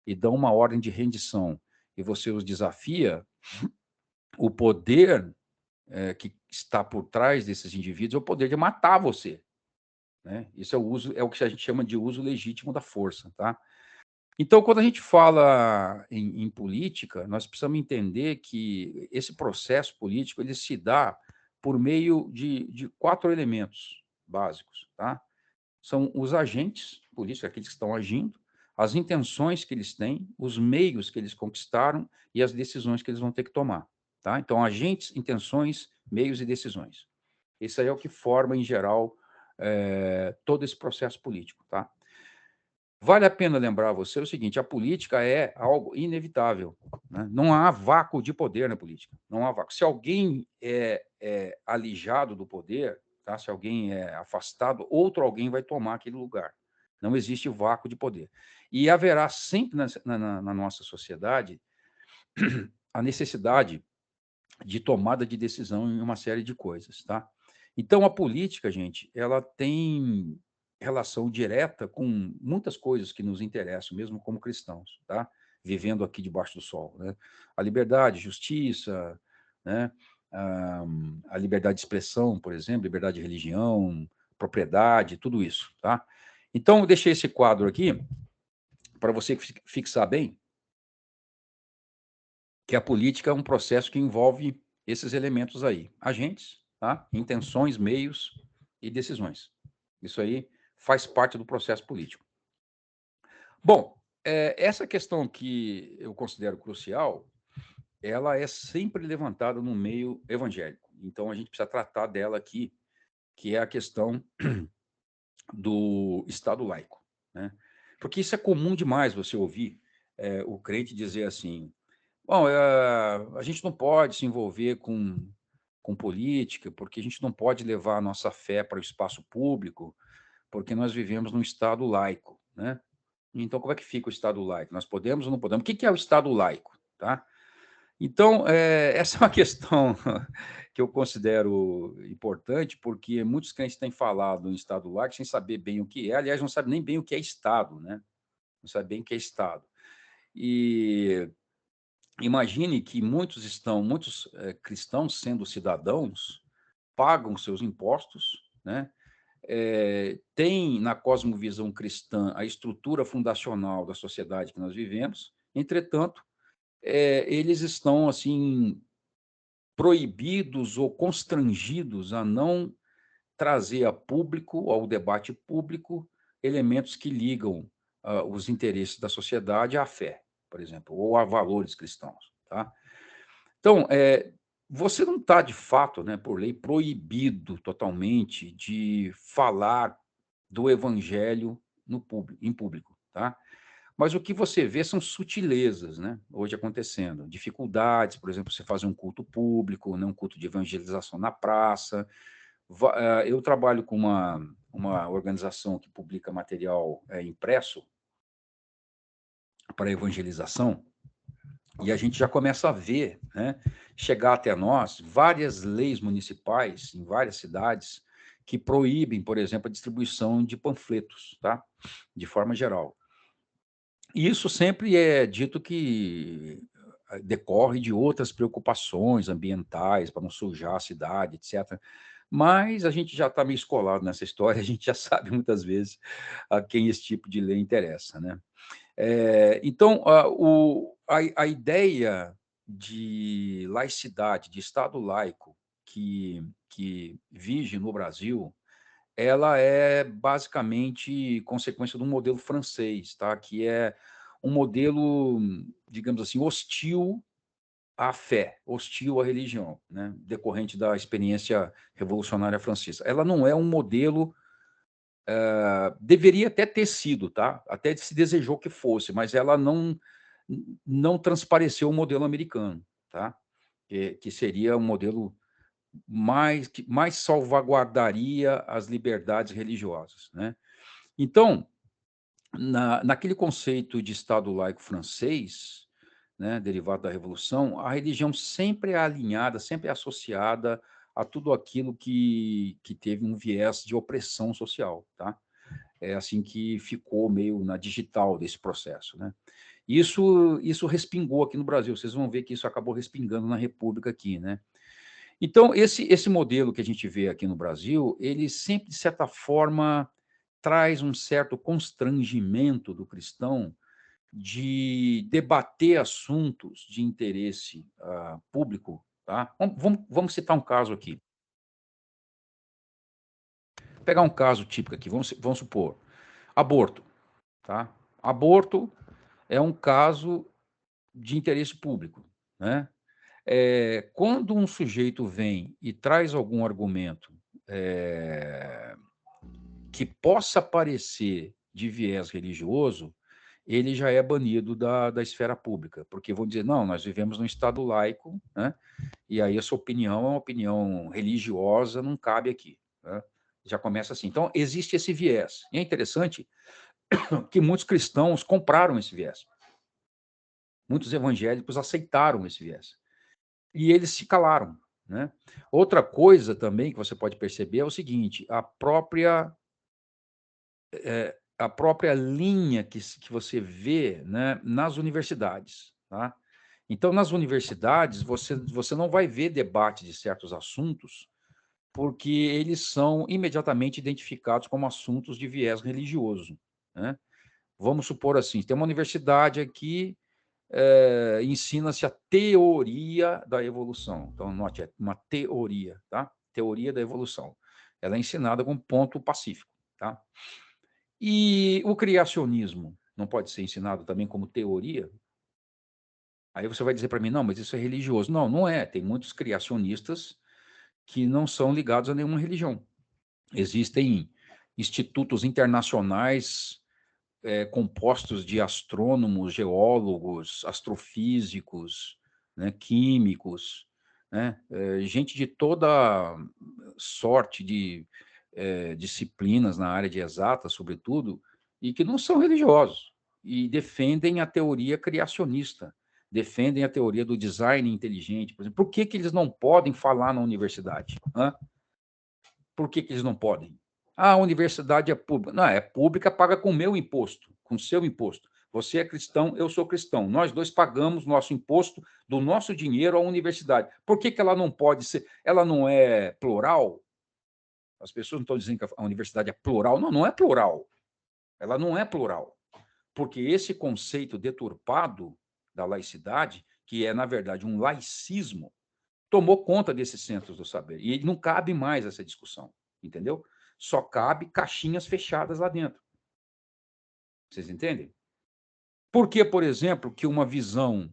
e dão uma ordem de rendição, e você os desafia, o poder que está por trás desses indivíduos é o poder de matar você, né? Isso é o que a gente chama de uso legítimo da força, tá? Então, quando a gente fala em política, nós precisamos entender que esse processo político ele se dá por meio de 4 elementos básicos, tá? São os agentes políticos, aqueles que estão agindo, as intenções que eles têm, os meios que eles conquistaram e as decisões que eles vão ter que tomar, tá? Então, agentes, intenções, meios e decisões. Isso aí é o que forma, em geral, todo esse processo político, tá? Vale a pena lembrar a você o seguinte: a política é algo inevitável, né? Não há vácuo de poder na política. Não há vácuo. Se alguém é alijado do poder, tá? Se alguém é afastado, outro alguém vai tomar aquele lugar. Não existe vácuo de poder. E haverá sempre na nossa sociedade a necessidade de tomada de decisão em uma série de coisas, tá? Então, a política, gente, ela tem relação direta com muitas coisas que nos interessam, mesmo como cristãos, tá? Vivendo aqui debaixo do sol, né? A liberdade, justiça, né? A liberdade de expressão, por exemplo, liberdade de religião, propriedade, tudo isso, tá? Então, eu deixei esse quadro aqui para você fixar bem que a política é um processo que envolve esses elementos aí: agentes, tá? Intenções, meios e decisões. Isso aí faz parte do processo político. Bom, essa questão que eu considero crucial, ela é sempre levantada no meio evangélico. Então, a gente precisa tratar dela aqui, que é a questão do Estado laico, né? Porque isso é comum demais você ouvir o crente dizer assim: bom, a gente não pode se envolver com política, porque a gente não pode levar a nossa fé para o espaço público, porque nós vivemos num Estado laico, né? Então, como é que fica o Estado laico? Nós podemos ou não podemos? O que é o Estado laico, tá? Então, essa é uma questão que eu considero importante, porque muitos crentes têm falado em Estado laico sem saber bem o que é, aliás, não sabem nem bem o que é Estado, né? Não sabem bem o que é Estado. E imagine que muitos cristãos, sendo cidadãos, pagam seus impostos, né? Têm na cosmovisão cristã a estrutura fundacional da sociedade que nós vivemos. Entretanto, eles estão assim proibidos ou constrangidos a não trazer a público, ao debate público, elementos que ligam os interesses da sociedade à fé, por exemplo, ou a valores cristãos, tá? Então, você não está, de fato, né, por lei, proibido totalmente de falar do evangelho em público, tá? Mas o que você vê são sutilezas, né, hoje acontecendo. Dificuldades, por exemplo, você fazer um culto público, né, um culto de evangelização na praça. Eu trabalho com uma organização que publica material impresso para evangelização, e a gente já começa a ver, né, chegar até nós várias leis municipais em várias cidades que proíbem, por exemplo, a distribuição de panfletos, tá? De forma geral. E isso sempre é dito que decorre de outras preocupações ambientais, para não sujar a cidade, etc. Mas a gente já está meio escolado nessa história, a gente já sabe muitas vezes a quem esse tipo de lei interessa, né? Então, a ideia de laicidade, de Estado laico que vige no Brasil, ela é basicamente consequência de um modelo francês, tá? Que é um modelo, digamos assim, hostil à fé, hostil à religião, né? Decorrente da experiência revolucionária francesa. Ela não é um modelo, deveria até ter sido, tá? Até se desejou que fosse, mas ela não transpareceu o modelo americano, tá? Que seria um modelo que mais salvaguardaria as liberdades religiosas, né? Então, naquele conceito de Estado laico francês, né, derivado da Revolução, a religião sempre é alinhada, sempre é associada a tudo aquilo que teve um viés de opressão social, tá? É assim que ficou meio na digital desse processo, né? Isso respingou aqui no Brasil, vocês vão ver que isso acabou respingando na República aqui, né? Então, esse modelo que a gente vê aqui no Brasil, ele sempre, de certa forma, traz um certo constrangimento do cristão de debater assuntos de interesse público, tá? Vamos citar um caso aqui. Pegar um caso típico aqui, vamos supor, aborto, tá? Aborto é um caso de interesse público, né? Quando um sujeito vem e traz algum argumento que possa parecer de viés religioso, ele já é banido da esfera pública, porque vão dizer, não, nós vivemos num Estado laico, né? E aí essa opinião é uma opinião religiosa, não cabe aqui, né? Já começa assim. Então, existe esse viés. E é interessante que muitos cristãos compraram esse viés. Muitos evangélicos aceitaram esse viés. E eles se calaram, né? Outra coisa também que você pode perceber é o seguinte, a própria linha que você vê, né, nas universidades, tá? Então, nas universidades, você não vai ver debate de certos assuntos, porque eles são imediatamente identificados como assuntos de viés religioso, né? Vamos supor assim, tem uma universidade aqui, ensina-se a teoria da evolução. Então, note, é uma teoria, tá? Teoria da evolução. Ela é ensinada com ponto pacífico, tá? E o criacionismo não pode ser ensinado também como teoria? Aí você vai dizer para mim, não, mas isso é religioso. Não, não é. Tem muitos criacionistas que não são ligados a nenhuma religião. Existem institutos internacionais compostos de astrônomos, geólogos, astrofísicos, né, químicos, né, gente de toda sorte de disciplinas na área de exatas, sobretudo, e que não são religiosos, e defendem a teoria criacionista, defendem a teoria do design inteligente. Por exemplo, por que eles não podem falar na universidade? Hã? Por que eles não podem? A universidade é pública. Não, é pública, paga com o meu imposto, com o seu imposto. Você é cristão, eu sou cristão. Nós dois pagamos nosso imposto do nosso dinheiro à universidade. Por que ela não pode ser? Ela não é plural? As pessoas não estão dizendo que a universidade é plural. Não, não é plural. Ela não é plural. Porque esse conceito deturpado da laicidade, que é, na verdade, um laicismo, tomou conta desses centros do saber. E não cabe mais essa discussão, entendeu? Só cabe caixinhas fechadas lá dentro. Vocês entendem? Por que, por exemplo, que uma visão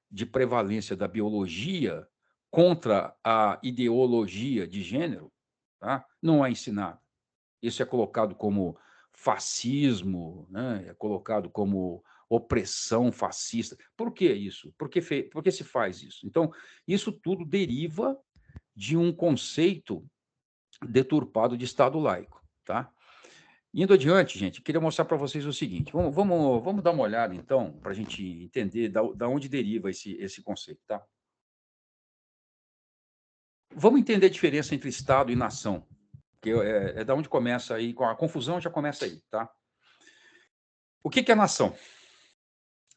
de prevalência da biologia contra a ideologia de gênero, tá? Não é ensinado. Isso é colocado como fascismo, né? É colocado como opressão fascista. Por que isso? Por que se faz isso? Então, isso tudo deriva de um conceito deturpado de Estado laico, tá? Indo adiante, gente, queria mostrar para vocês o seguinte. Vamos dar uma olhada, então, para a gente entender da onde deriva esse conceito, tá? Vamos entender a diferença entre Estado e nação, que é da onde começa aí, a confusão já começa aí, tá? O que é nação?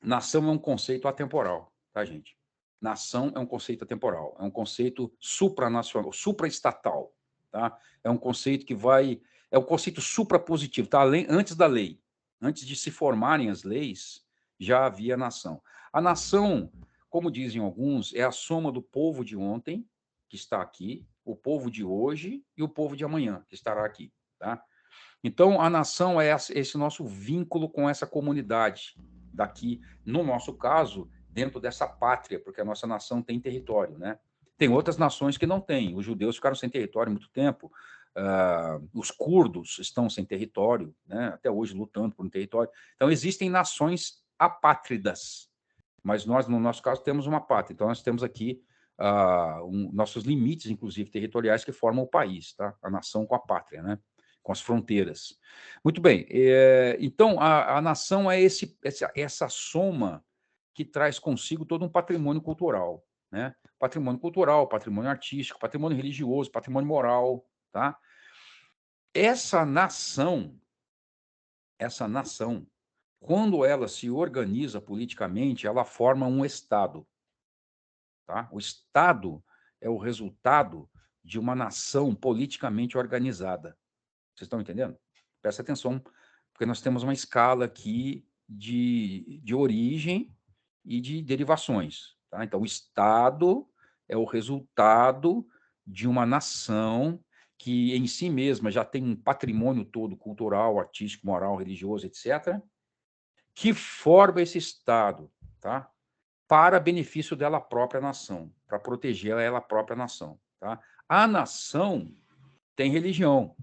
Nação é um conceito atemporal, tá, gente? Nação é um conceito atemporal, é um conceito supranacional, supraestatal, tá? É um conceito que vai, é um conceito suprapositivo, tá? Antes da lei, antes de se formarem as leis, já havia nação. A nação, como dizem alguns, é a soma do povo de ontem, que está aqui, o povo de hoje e o povo de amanhã, que estará aqui, tá? Então, a nação é esse nosso vínculo com essa comunidade daqui, no nosso caso, dentro dessa pátria, porque a nossa nação tem território, né? Tem outras nações que não têm. Os judeus ficaram sem território há muito tempo, os curdos estão sem território, né? Até hoje lutando por um território. Então, existem nações apátridas, mas nós, no nosso caso, temos uma pátria. Então, nós temos aqui nossos limites, inclusive territoriais, que formam o país, tá? A nação com a pátria, né? Com as fronteiras. Muito bem, então a nação é essa soma que traz consigo todo um patrimônio cultural, né? Patrimônio cultural, patrimônio artístico, patrimônio religioso, patrimônio moral, tá? Essa nação, quando ela se organiza politicamente, ela forma um Estado, tá? O Estado é o resultado de uma nação politicamente organizada. Vocês estão entendendo? Presta atenção, porque nós temos uma escala aqui de origem e de derivações. Tá? Então, o Estado é o resultado de uma nação que, em si mesma, já tem um patrimônio todo cultural, artístico, moral, religioso, etc., que forma esse Estado, tá? Para benefício dela própria nação, para proteger ela própria nação. Tá? A nação tem religião,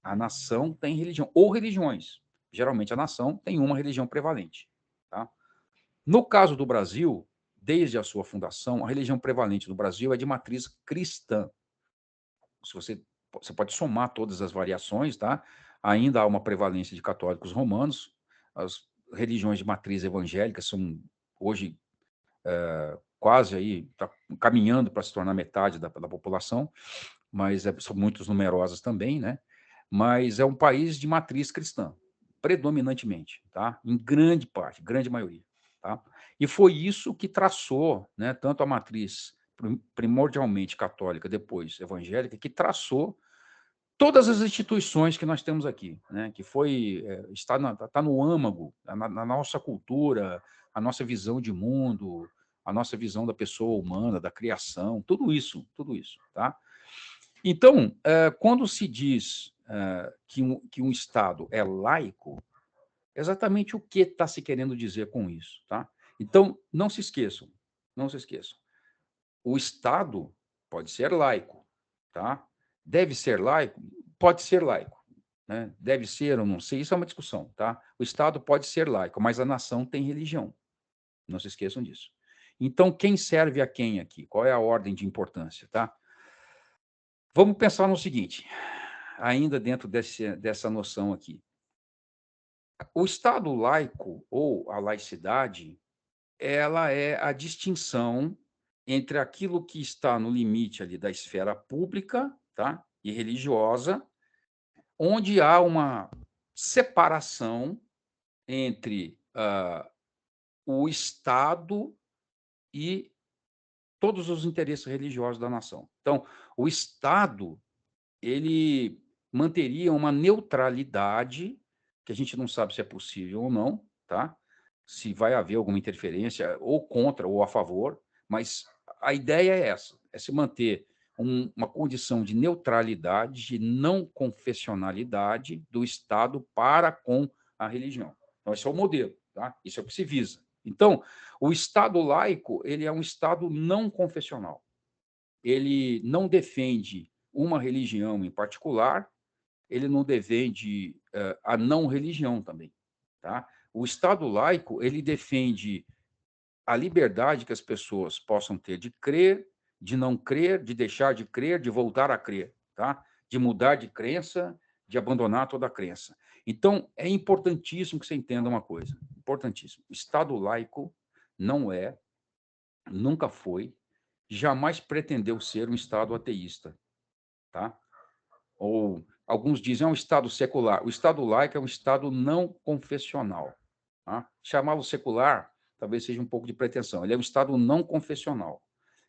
a nação tem religião, ou religiões. Geralmente a nação tem uma religião prevalente. Tá? No caso do Brasil, desde a sua fundação, a religião prevalente do Brasil é de matriz cristã. Se você pode somar todas as variações, tá? Ainda há uma prevalência de católicos romanos. As religiões de matriz evangélica são hoje quase aí tá caminhando para se tornar metade da população, mas são muito numerosas também, né? Mas é um país de matriz cristã, predominantemente, tá? Em grande parte, grande maioria, tá? E foi isso que traçou, né, tanto a matriz primordialmente católica, depois evangélica, que traçou todas as instituições que nós temos aqui, né, que está no âmago, na nossa cultura, a nossa visão de mundo, a nossa visão da pessoa humana, da criação, tudo isso, tá? Então, quando se diz que um Estado é laico, exatamente o que está se querendo dizer com isso, tá? Então, não se esqueçam, o Estado pode ser laico, tá? Deve ser laico? Pode ser laico, né? Deve ser ou não sei, isso é uma discussão, tá? O Estado pode ser laico, mas a nação tem religião, não se esqueçam disso. Então, quem serve a quem aqui? Qual é a ordem de importância, tá? Vamos pensar no seguinte, ainda dentro dessa noção aqui. O Estado laico, ou a laicidade, ela é a distinção entre aquilo que está no limite ali da esfera pública, tá? E religiosa, onde há uma separação entre o Estado e todos os interesses religiosos da nação. Então, o Estado, ele manteria uma neutralidade, que a gente não sabe se é possível ou não, tá? Se vai haver alguma interferência, ou contra ou a favor, mas a ideia é essa, é se manter uma condição de neutralidade, de não confessionalidade do Estado para com a religião. Então, esse é o modelo, tá? Isso é o que se visa. Então, o Estado laico, ele é um Estado não confessional. Ele não defende uma religião em particular, ele não defende a não religião também, tá? O Estado laico, ele defende a liberdade que as pessoas possam ter de crer, de não crer, de deixar de crer, de voltar a crer, tá? De mudar de crença, de abandonar toda a crença. Então, é importantíssimo que você entenda uma coisa, importantíssimo. O Estado laico não é, nunca foi jamais pretendeu ser um Estado ateísta, tá? Ou alguns dizem é um Estado secular. O Estado laico é um Estado não confessional. Tá? Chamá-lo secular talvez seja um pouco de pretensão. Ele é um Estado não confessional.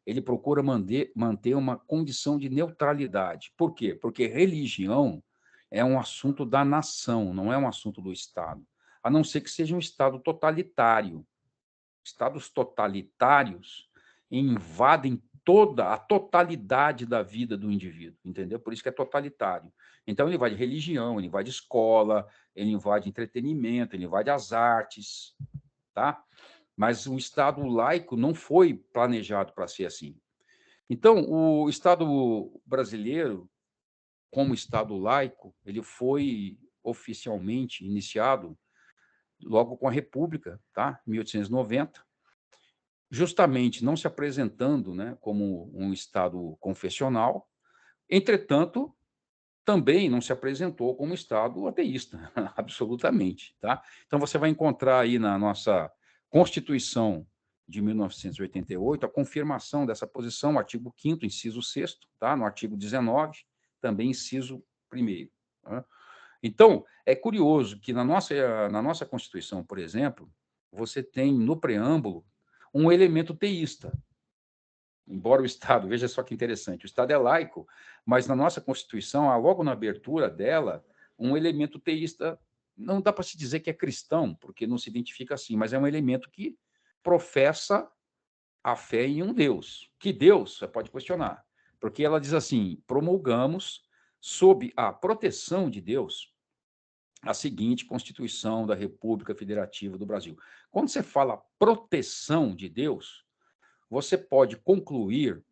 Ele procura manter uma condição de neutralidade. Por quê? Porque religião é um assunto da nação, não é um assunto do Estado. A não ser que seja um Estado totalitário. Estados totalitários invadem toda a totalidade da vida do indivíduo, entendeu? Por isso que é totalitário. Então, ele invade religião, ele invade escola, ele invade entretenimento, ele invade as artes, tá? Mas o Estado laico não foi planejado para ser assim. Então, o Estado brasileiro, como Estado laico, ele foi oficialmente iniciado logo com a República, tá? 1890, justamente não se apresentando, né, como um Estado confessional, entretanto, também não se apresentou como Estado ateísta, absolutamente. Tá? Então, você vai encontrar aí na nossa Constituição de 1988 a confirmação dessa posição, artigo 5º, inciso 6º, tá? No artigo 19, também inciso 1º. Tá? Então, é curioso que na nossa Constituição, por exemplo, você tem no preâmbulo um elemento teísta, embora o Estado, veja só que interessante, o Estado é laico, mas na nossa Constituição, há logo na abertura dela, um elemento teísta, não dá para se dizer que é cristão, porque não se identifica assim, mas é um elemento que professa a fé em um Deus. Que Deus? Você pode questionar, porque ela diz assim: promulgamos, sob a proteção de Deus, a seguinte Constituição da República Federativa do Brasil. Quando você fala proteção de Deus, você pode concluir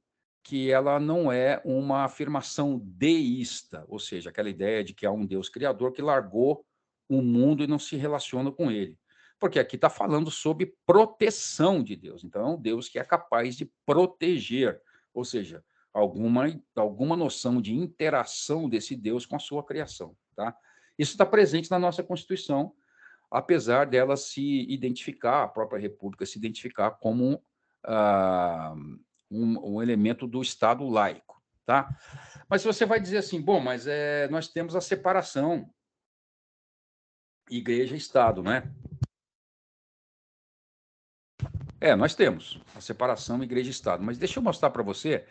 que ela não é uma afirmação deísta, ou seja, aquela ideia de que há um Deus criador que largou o mundo e não se relaciona com ele. Porque aqui está falando sobre proteção de Deus. Então, é um Deus que é capaz de proteger, ou seja, alguma noção de interação desse Deus com a sua criação. Tá? Isso está presente na nossa Constituição, apesar dela se identificar, a própria República se identificar como ah, um elemento do Estado laico. Tá? Mas você vai dizer assim, bom, mas nós temos a separação igreja-estado, né? Nós temos a separação igreja-estado, mas deixa eu mostrar para você,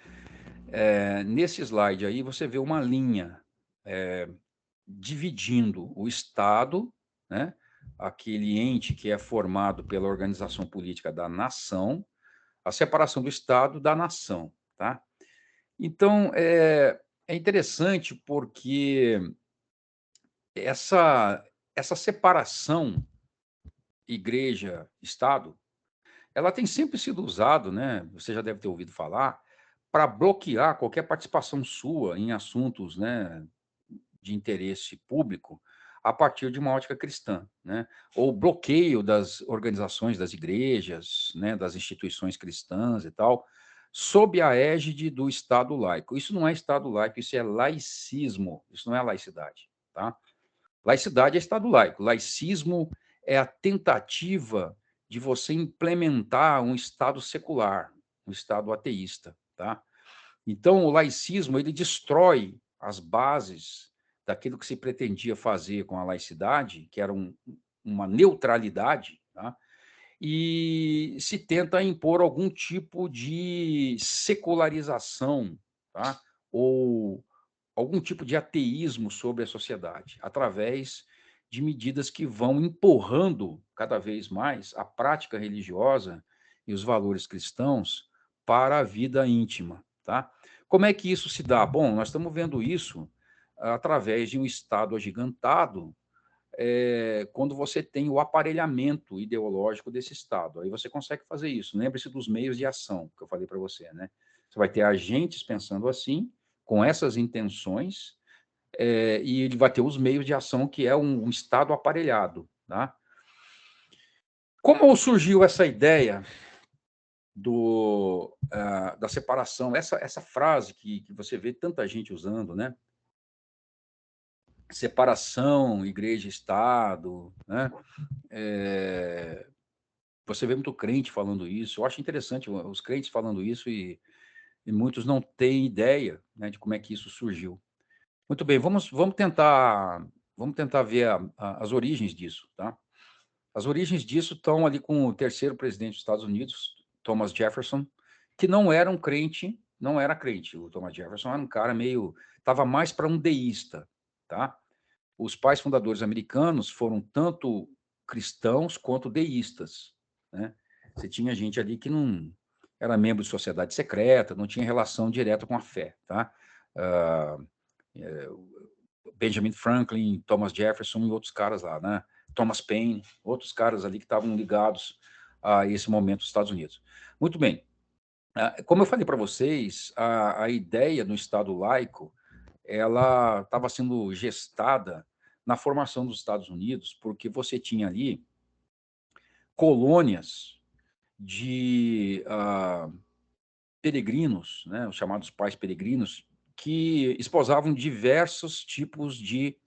nesse slide aí, você vê uma linha dividindo o Estado, né, aquele ente que é formado pela organização política da nação, a separação do Estado da nação, tá? Então, é interessante porque essa separação igreja-estado, ela tem sempre sido usada, né, você já deve ter ouvido falar, para bloquear qualquer participação sua em assuntos, né, de interesse público a partir de uma ótica cristã, né? Ou bloqueio das organizações das igrejas, né, das instituições cristãs e tal, sob a égide do Estado laico. Isso não é Estado laico, isso é laicismo, isso não é laicidade, tá? Laicidade é Estado laico, laicismo é a tentativa de você implementar um Estado secular, um Estado ateísta, tá? Então, o laicismo, ele destrói as bases daquilo que se pretendia fazer com a laicidade, que era uma neutralidade, tá? E se tenta impor algum tipo de secularização, tá? Ou algum tipo de ateísmo sobre a sociedade, através de medidas que vão empurrando cada vez mais a prática religiosa e os valores cristãos para a vida íntima, tá? Como é que isso se dá? Bom, nós estamos vendo isso através de um Estado agigantado, quando você tem o aparelhamento ideológico desse Estado. Aí você consegue fazer isso. Lembre-se dos meios de ação que eu falei para você, né? Você vai ter agentes pensando assim, com essas intenções, e ele vai ter os meios de ação, que é um Estado aparelhado. Tá? Como surgiu essa ideia da separação, essa frase que você vê tanta gente usando, né? Separação, igreja e Estado, né? Você vê muito crente falando isso. Eu acho interessante os crentes falando isso e muitos não têm ideia, né, de como é que isso surgiu. Muito bem, vamos tentar ver as origens disso, tá? As origens disso estão ali com o terceiro presidente dos Estados Unidos, Thomas Jefferson, que não era um crente, não era crente. O Thomas Jefferson era um cara meio, estava mais para um deísta, tá? Os pais fundadores americanos foram tanto cristãos quanto deístas, né? Você tinha gente ali que não era membro de sociedade secreta, não tinha relação direta com a fé, tá? Uh, Benjamin Franklin, Thomas Jefferson e outros caras lá, né? Thomas Paine, outros caras ali que estavam ligados a esse momento dos Estados Unidos. Muito bem. Como eu falei para vocês, a ideia do Estado laico, ela estava sendo gestada na formação dos Estados Unidos, porque você tinha ali colônias de peregrinos, né, os chamados pais peregrinos, que esposavam diversos tipos de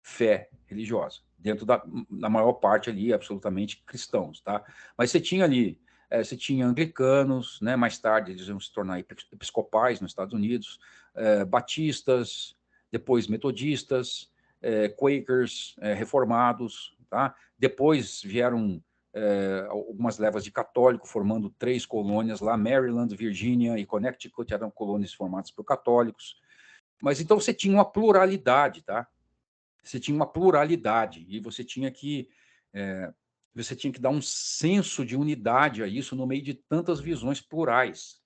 fé religiosa, dentro da maior parte ali, absolutamente cristãos, tá? Mas você tinha ali, você tinha anglicanos, né? Mais tarde eles iam se tornar episcopais nos Estados Unidos, batistas, depois metodistas, quakers, reformados, tá? Depois vieram algumas levas de católico, formando 3 colônias lá, Maryland, Virgínia e Connecticut, eram colônias formadas por católicos. Mas então você tinha uma pluralidade, tá? Você tinha uma pluralidade e você tinha que dar um senso de unidade a isso no meio de tantas visões plurais.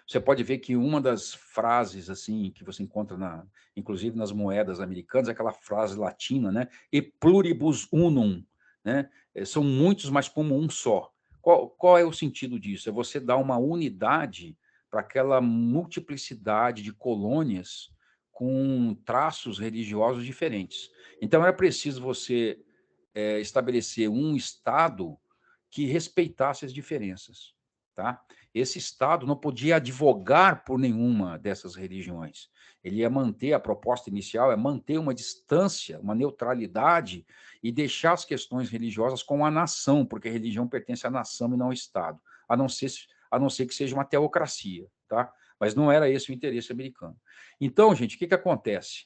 Você pode ver que uma das frases assim que você encontra inclusive nas moedas americanas, é aquela frase latina, né? E pluribus unum, né? São muitos, mas como um só. Qual é o sentido disso? É você dar uma unidade para aquela multiplicidade de colônias com traços religiosos diferentes. Então, era preciso você estabelecer um Estado que respeitasse as diferenças, tá? Esse Estado não podia advogar por nenhuma dessas religiões. Ele ia manter, a proposta inicial é manter uma distância, uma neutralidade e deixar as questões religiosas com a nação, porque a religião pertence à nação e não ao Estado, a não ser que seja uma teocracia, tá? Mas não era esse o interesse americano. Então, gente, o que acontece?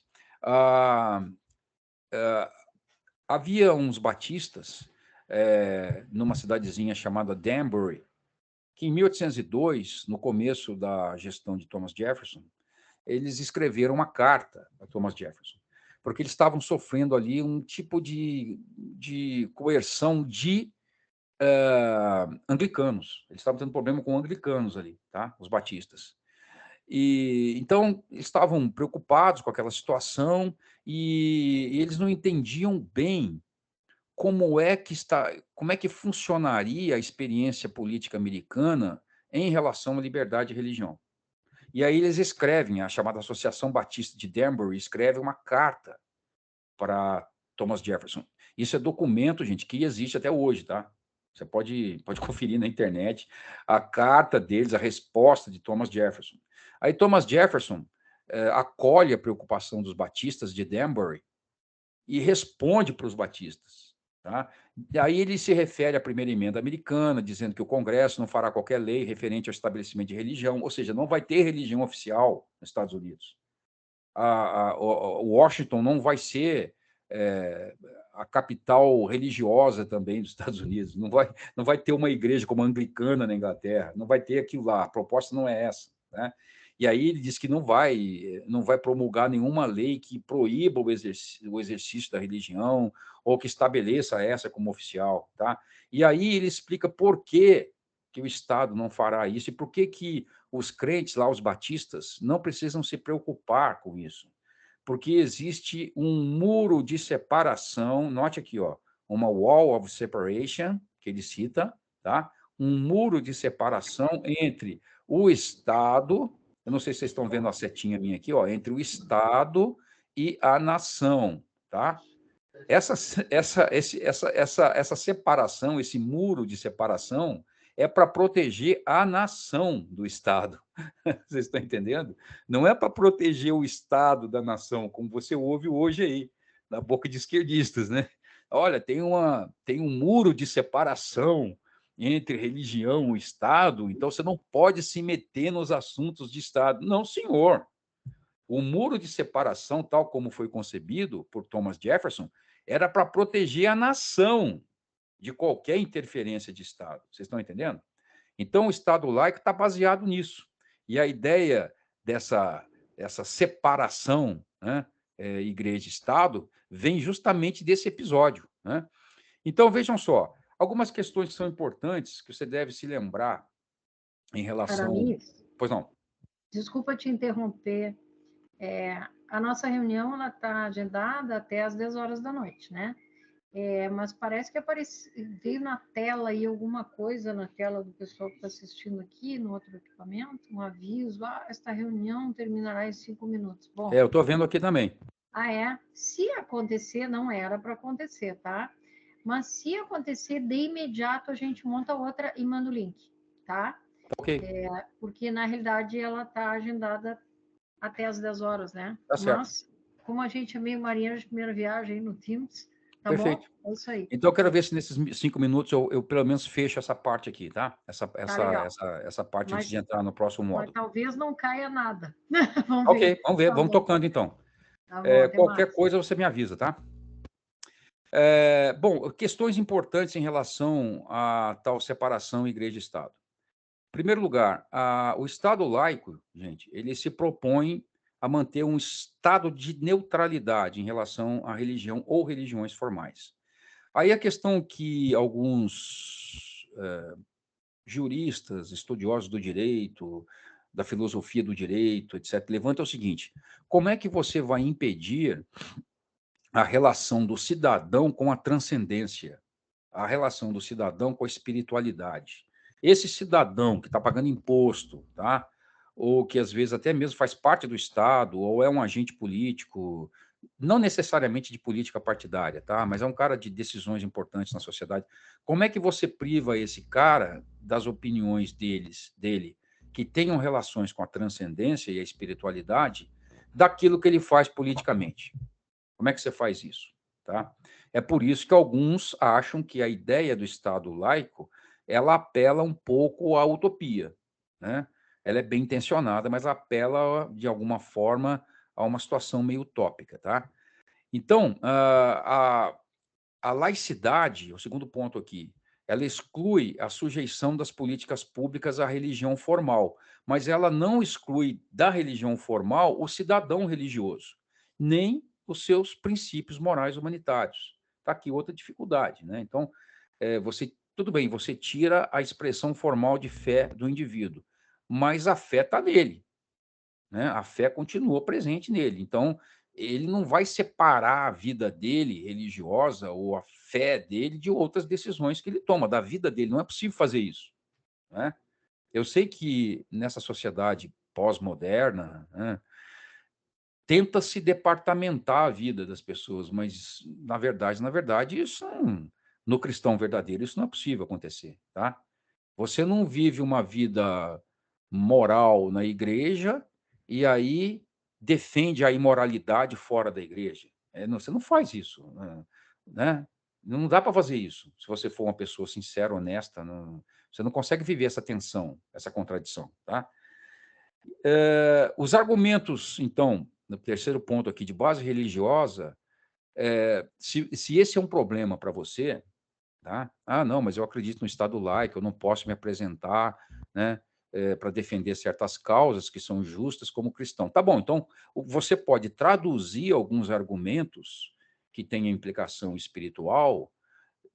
Havia uns batistas numa cidadezinha chamada Danbury, que em 1802, no começo da gestão de Thomas Jefferson, eles escreveram uma carta a Thomas Jefferson, porque eles estavam sofrendo ali um tipo de coerção de anglicanos. Eles estavam tendo problema com anglicanos ali, tá? Os batistas. E então estavam preocupados com aquela situação e eles não entendiam bem como é que funcionaria a experiência política americana em relação à liberdade de religião. E aí eles escrevem, a chamada Associação Batista de Danbury escreve uma carta para Thomas Jefferson. Isso é documento, gente, que existe até hoje, tá? Você pode conferir na internet a carta deles, a resposta de Thomas Jefferson. Aí Thomas Jefferson acolhe a preocupação dos batistas de Danbury e responde para os batistas. Tá? E aí ele se refere à primeira emenda americana, dizendo que o Congresso não fará qualquer lei referente ao estabelecimento de religião, ou seja, não vai ter religião oficial nos Estados Unidos. Washington não vai ser a capital religiosa também dos Estados Unidos, não vai ter uma igreja como a anglicana na Inglaterra, não vai ter aquilo lá, a proposta não é essa, né? E aí ele diz que não vai promulgar nenhuma lei que proíba o exercício da religião ou que estabeleça essa como oficial, tá? E aí ele explica por que o Estado não fará isso e por que os crentes lá, os batistas, não precisam se preocupar com isso. Porque existe um muro de separação, note aqui, ó, uma wall of separation, que ele cita, tá? Um muro de separação entre o Estado, eu não sei se vocês estão vendo a setinha minha aqui, ó, entre o Estado e a nação, tá? Essa separação, esse muro de separação, é para proteger a nação do Estado. Vocês estão entendendo? Não é para proteger o Estado da nação, como você ouve hoje aí, na boca de esquerdistas, né? Olha, tem um muro de separação entre religião e Estado, então você não pode se meter nos assuntos de Estado. Não, senhor. O muro de separação, tal como foi concebido por Thomas Jefferson, era para proteger a nação de qualquer interferência de Estado. Vocês estão entendendo? Então, o Estado laico está baseado nisso. E a ideia essa separação, né, igreja e Estado, vem justamente desse episódio. Né? Então, vejam só, algumas questões que são importantes que você deve se lembrar em relação... Aramis, Pois não. desculpa te interromper. A nossa reunião ela está agendada até às 10 horas da noite, né? Mas parece que veio na tela aí alguma coisa na tela do pessoal que está assistindo aqui, no outro equipamento, um aviso, esta reunião terminará em 5 minutos. Bom, Eu estou vendo aqui também. Se acontecer, não era para acontecer, tá? Mas se acontecer, de imediato a gente monta outra e manda o link, tá? Ok. Porque, na realidade, ela está agendada até às 10 horas, né? Tá certo. Mas, como a gente é meio marinheiro de primeira viagem no Teams, tá Perfeito. bom? É isso aí. Então, eu quero ver se nesses 5 minutos eu pelo menos fecho essa parte aqui, tá? Essa parte antes de entrar no próximo Mas módulo. talvez não caia nada. Vamos Ok, ver. vamos ver. Tá Vamos bom. tocando, então. Tá bom, até Qualquer mais. coisa você me avisa, tá? Bom, questões importantes em relação à tal separação igreja e Estado. Em primeiro lugar, o Estado laico, gente, ele se propõe a manter um estado de neutralidade em relação à religião ou religiões formais. Aí a questão que alguns juristas, estudiosos do direito, da filosofia do direito, etc., levantam é o seguinte: como é que você vai impedir a relação do cidadão com a transcendência, a relação do cidadão com a espiritualidade? Esse cidadão que está pagando imposto, tá? Ou que às vezes até mesmo faz parte do Estado, ou é um agente político, não necessariamente de política partidária, tá? Mas é um cara de decisões importantes na sociedade. Como é que você priva esse cara das opiniões dele, que tenham relações com a transcendência e a espiritualidade, daquilo que ele faz politicamente? Como é que você faz isso? Tá? É por isso que alguns acham que a ideia do Estado laico ela apela um pouco à utopia. Né? Ela é bem intencionada, mas apela, de alguma forma, a uma situação meio utópica. Tá? Então, a laicidade, o segundo ponto aqui, ela exclui a sujeição das políticas públicas à religião formal, mas ela não exclui da religião formal o cidadão religioso, nem os seus princípios morais humanitários. Está aqui outra dificuldade. Né? Então, tudo bem, você tira a expressão formal de fé do indivíduo, mas a fé está nele. Né? A fé continua presente nele. Então, ele não vai separar a vida dele, religiosa, ou a fé dele, de outras decisões que ele toma, da vida dele. Não é possível fazer isso. Né? Eu sei que nessa sociedade pós-moderna, né, tenta-se departamentar a vida das pessoas, mas, na verdade, no cristão verdadeiro, isso não é possível acontecer. Tá? Você não vive uma vida moral na igreja e aí defende a imoralidade fora da igreja. Você não faz isso. Né? Não dá para fazer isso. Se você for uma pessoa sincera, honesta, você não consegue viver essa tensão, essa contradição. Tá? Os argumentos, então, no terceiro ponto aqui, de base religiosa, se esse é um problema para você, tá? Não, mas eu acredito no Estado laico, eu não posso me apresentar, né, para defender certas causas que são justas como cristão. Tá bom, então você pode traduzir alguns argumentos que tenham implicação espiritual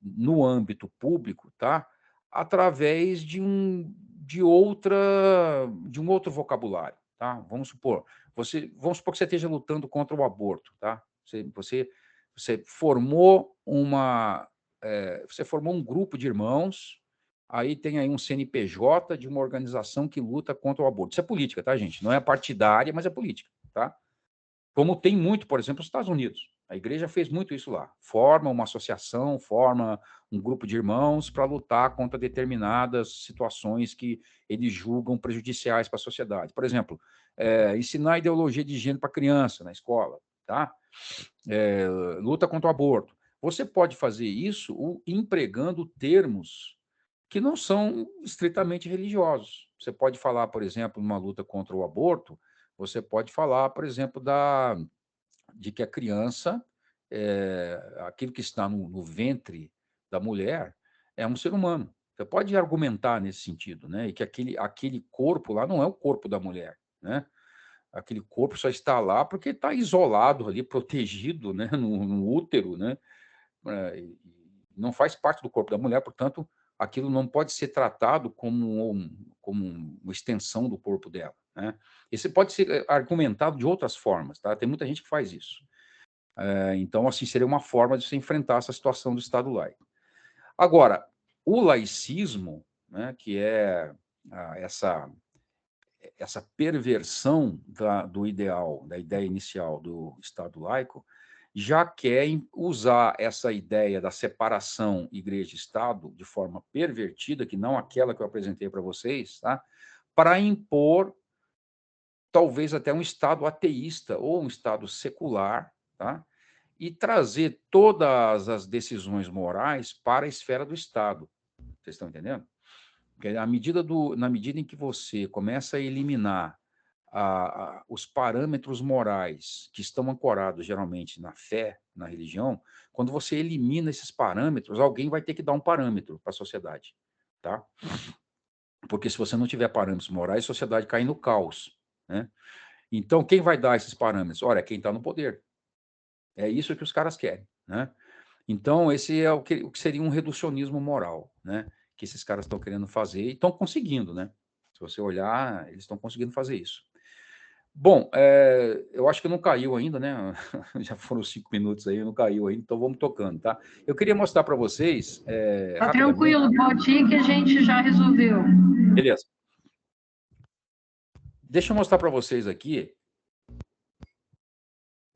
no âmbito público, tá? Através de um outro vocabulário, tá? Vamos supor que você esteja lutando contra o aborto, tá? Você formou você formou um grupo de irmãos, aí tem aí um CNPJ de uma organização que luta contra o aborto. Isso é política, tá, gente? Não é partidária, mas é política, tá? Como tem muito, por exemplo, nos Estados Unidos. A igreja fez muito isso lá. Forma uma associação, forma um grupo de irmãos para lutar contra determinadas situações que eles julgam prejudiciais para a sociedade. Por exemplo, ensinar ideologia de gênero para criança na escola, tá? Luta contra o aborto. Você pode fazer isso empregando termos que não são estritamente religiosos. Você pode falar, por exemplo, numa luta contra o aborto, você pode falar, por exemplo, de que a criança, aquilo que está no ventre da mulher, é um ser humano. Você pode argumentar nesse sentido, né? E que aquele corpo lá não é o corpo da mulher, né? Aquele corpo só está lá porque está isolado ali, protegido, né? No útero, né? E não faz parte do corpo da mulher, portanto, aquilo não pode ser tratado como uma extensão do corpo dela, né? Isso pode ser argumentado de outras formas, tá? Tem muita gente que faz isso. Então, assim, seria uma forma de se enfrentar essa situação do Estado laico. Agora, o laicismo, né, que é essa perversão do ideal, da ideia inicial do Estado laico, já quer usar essa ideia da separação igreja-estado de forma pervertida, que não aquela que eu apresentei para vocês, tá? Para impor talvez até um Estado ateísta ou um Estado secular, tá? E trazer todas as decisões morais para a esfera do Estado. Vocês estão entendendo? Porque na medida em que você começa a eliminar os parâmetros morais que estão ancorados geralmente na fé, na religião, quando você elimina esses parâmetros, alguém vai ter que dar um parâmetro para a sociedade, tá? Porque se você não tiver parâmetros morais, a sociedade cai no caos, né? Então, quem vai dar esses parâmetros? Olha, quem está no poder. É isso que os caras querem, né? Então, esse é o que seria um reducionismo moral, né? Que esses caras estão querendo fazer e estão conseguindo, né? Se você olhar, eles estão conseguindo fazer isso. Bom, eu acho que não caiu ainda, né? Já foram 5 minutos aí, não caiu ainda, então vamos tocando, tá? Eu queria mostrar para vocês, Tá rapidamente. tranquilo, pode ir que a gente já resolveu. Beleza. Deixa eu mostrar para vocês aqui,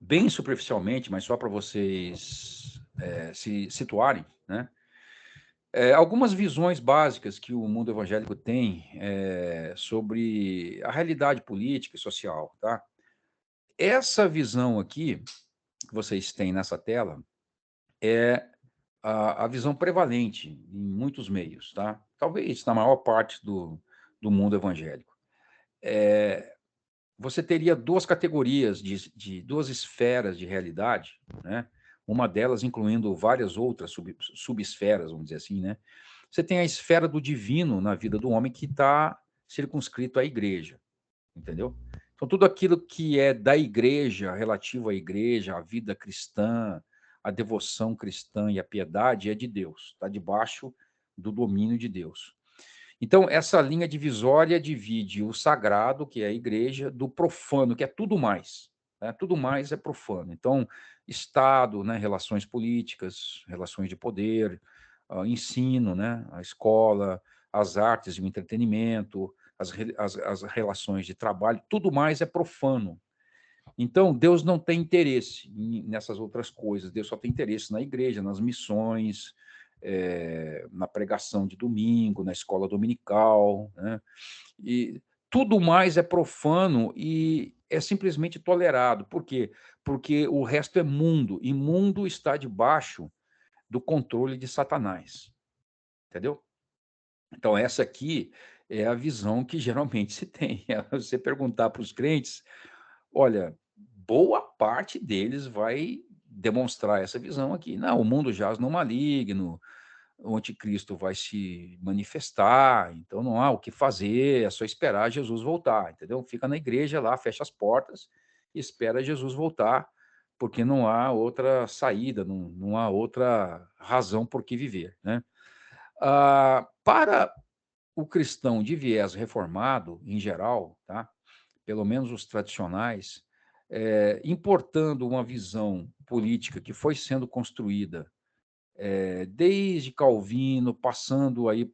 bem superficialmente, mas só para vocês se situarem, né? Algumas visões básicas que o mundo evangélico tem sobre a realidade política e social, tá? Essa visão aqui, que vocês têm nessa tela, é a visão prevalente em muitos meios, tá? Talvez na maior parte do mundo evangélico. Você teria duas categorias de duas esferas de realidade, né? Uma delas incluindo várias outras subesferas, vamos dizer assim, né? Você tem a esfera do divino na vida do homem que está circunscrito à igreja, entendeu? Então, tudo aquilo que é da igreja, relativo à igreja, à vida cristã, à devoção cristã e à piedade, é de Deus, está debaixo do domínio de Deus. Então, essa linha divisória divide o sagrado, que é a igreja, do profano, que é tudo mais. Né? Tudo mais é profano. Então, Estado, né, relações políticas, relações de poder, ensino, né, a escola, as artes e o entretenimento, as relações de trabalho, tudo mais é profano. Então, Deus não tem interesse nessas outras coisas, Deus só tem interesse na igreja, nas missões, na pregação de domingo, na escola dominical, né? E tudo mais é profano e é simplesmente tolerado. Por quê? Porque o resto é mundo, e mundo está debaixo do controle de Satanás. Entendeu? Então, essa aqui é a visão que geralmente se tem. Você perguntar para os crentes, olha, boa parte deles vai demonstrar essa visão aqui. Não, o mundo jaz no maligno, o anticristo vai se manifestar, então não há o que fazer, é só esperar Jesus voltar, entendeu? Fica na igreja lá, fecha as portas e espera Jesus voltar, porque não há outra saída, não há outra razão por que viver, né? Para o cristão de viés reformado, em geral, tá? Pelo menos os tradicionais, importando uma visão política que foi sendo construída desde Calvino, passando aí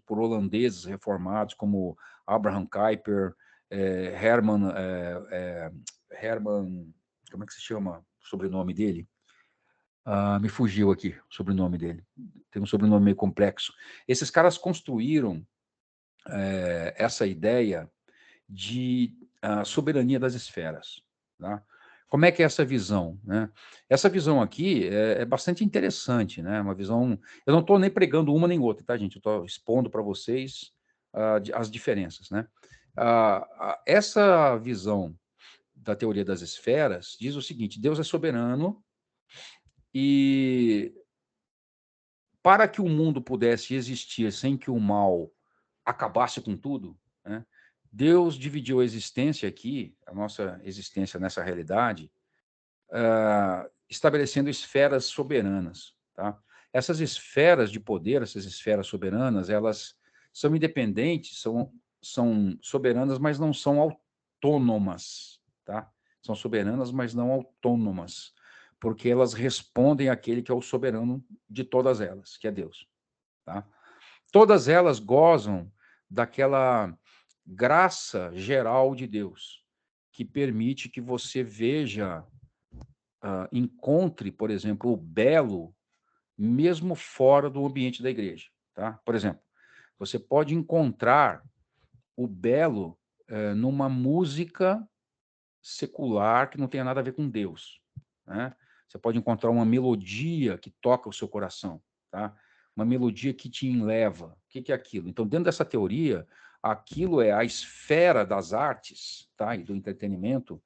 por holandeses reformados como Abraham Kuyper, Herman, como é que se chama o sobrenome dele? Me fugiu aqui o sobrenome dele. Tem um sobrenome meio complexo. Esses caras construíram essa ideia de soberania das esferas, tá? Como é que é essa visão, né? Essa visão aqui é bastante interessante, né? Uma visão... Eu não estou nem pregando uma nem outra, tá, gente? Eu estou expondo para vocês as diferenças, né? Essa visão da teoria das esferas diz o seguinte: Deus é soberano e para que o mundo pudesse existir sem que o mal acabasse com tudo, né? Deus dividiu a existência aqui, a nossa existência nessa realidade, estabelecendo esferas soberanas, tá? Essas esferas de poder, essas esferas soberanas, elas são independentes, são soberanas, mas não são autônomas, tá? São soberanas, mas não autônomas, porque elas respondem àquele que é o soberano de todas elas, que é Deus, tá? Todas elas gozam daquela graça geral de Deus, que permite que você veja, encontre, por exemplo, o belo, mesmo fora do ambiente da igreja, tá? Por exemplo, você pode encontrar o belo numa música secular que não tenha nada a ver com Deus, né? Você pode encontrar uma melodia que toca o seu coração, tá? Uma melodia que te enleva. O que é aquilo? Então, dentro dessa teoria, aquilo é a esfera das artes, tá? E do entretenimento.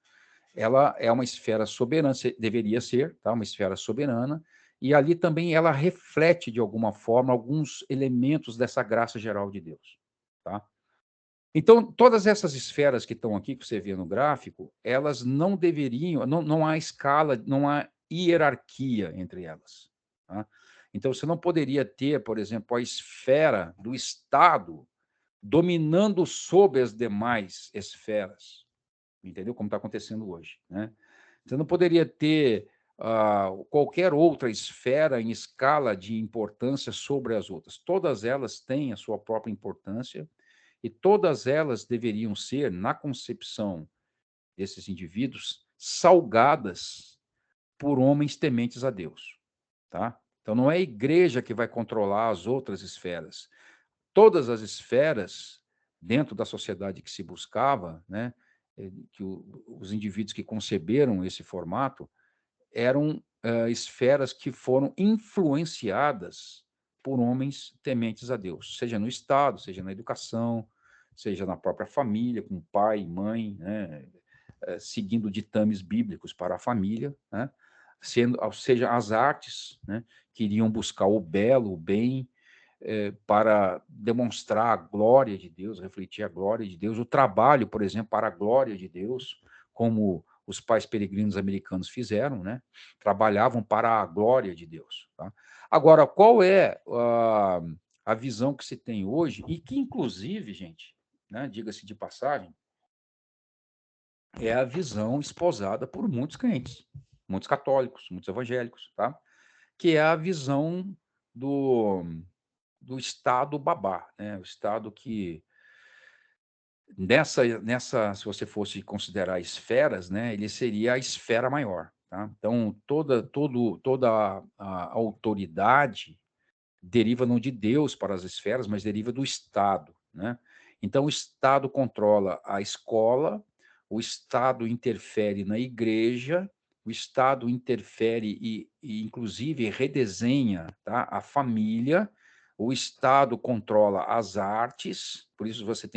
Ela é uma esfera soberana, deveria ser, tá? Uma esfera soberana, e ali também ela reflete, de alguma forma, alguns elementos dessa graça geral de Deus, tá? Então, todas essas esferas que estão aqui, que você vê no gráfico, elas não deveriam, não há escala, não há hierarquia entre elas, tá? Então, você não poderia ter, por exemplo, a esfera do Estado dominando sobre as demais esferas, entendeu? Como está acontecendo hoje, né? Você não poderia ter qualquer outra esfera em escala de importância sobre as outras. Todas elas têm a sua própria importância e todas elas deveriam ser, na concepção desses indivíduos, salgadas por homens tementes a Deus, tá? Então, não é a igreja que vai controlar as outras esferas. Todas as esferas, dentro da sociedade que se buscava, né, que os indivíduos que conceberam esse formato, eram esferas que foram influenciadas por homens tementes a Deus, seja no Estado, seja na educação, seja na própria família, com pai, mãe, né, seguindo ditames bíblicos para a família, né, seja as artes, né, que iriam buscar o belo, o bem, para demonstrar a glória de Deus, refletir a glória de Deus, o trabalho, por exemplo, para a glória de Deus, como os pais peregrinos americanos fizeram, né? Trabalhavam para a glória de Deus. Tá? Agora, qual é a visão que se tem hoje, e que, inclusive, gente, né, diga-se de passagem, é a visão esposada por muitos crentes, muitos católicos, muitos evangélicos, tá? Que é a visão do Estado babá, né? O Estado que, se você fosse considerar esferas, né, ele seria a esfera maior, tá? Então, toda a autoridade deriva não de Deus para as esferas, mas deriva do Estado, né? Então, o Estado controla a escola, o Estado interfere na igreja, o Estado interfere inclusive, redesenha, tá, a família, o Estado controla as artes, por isso você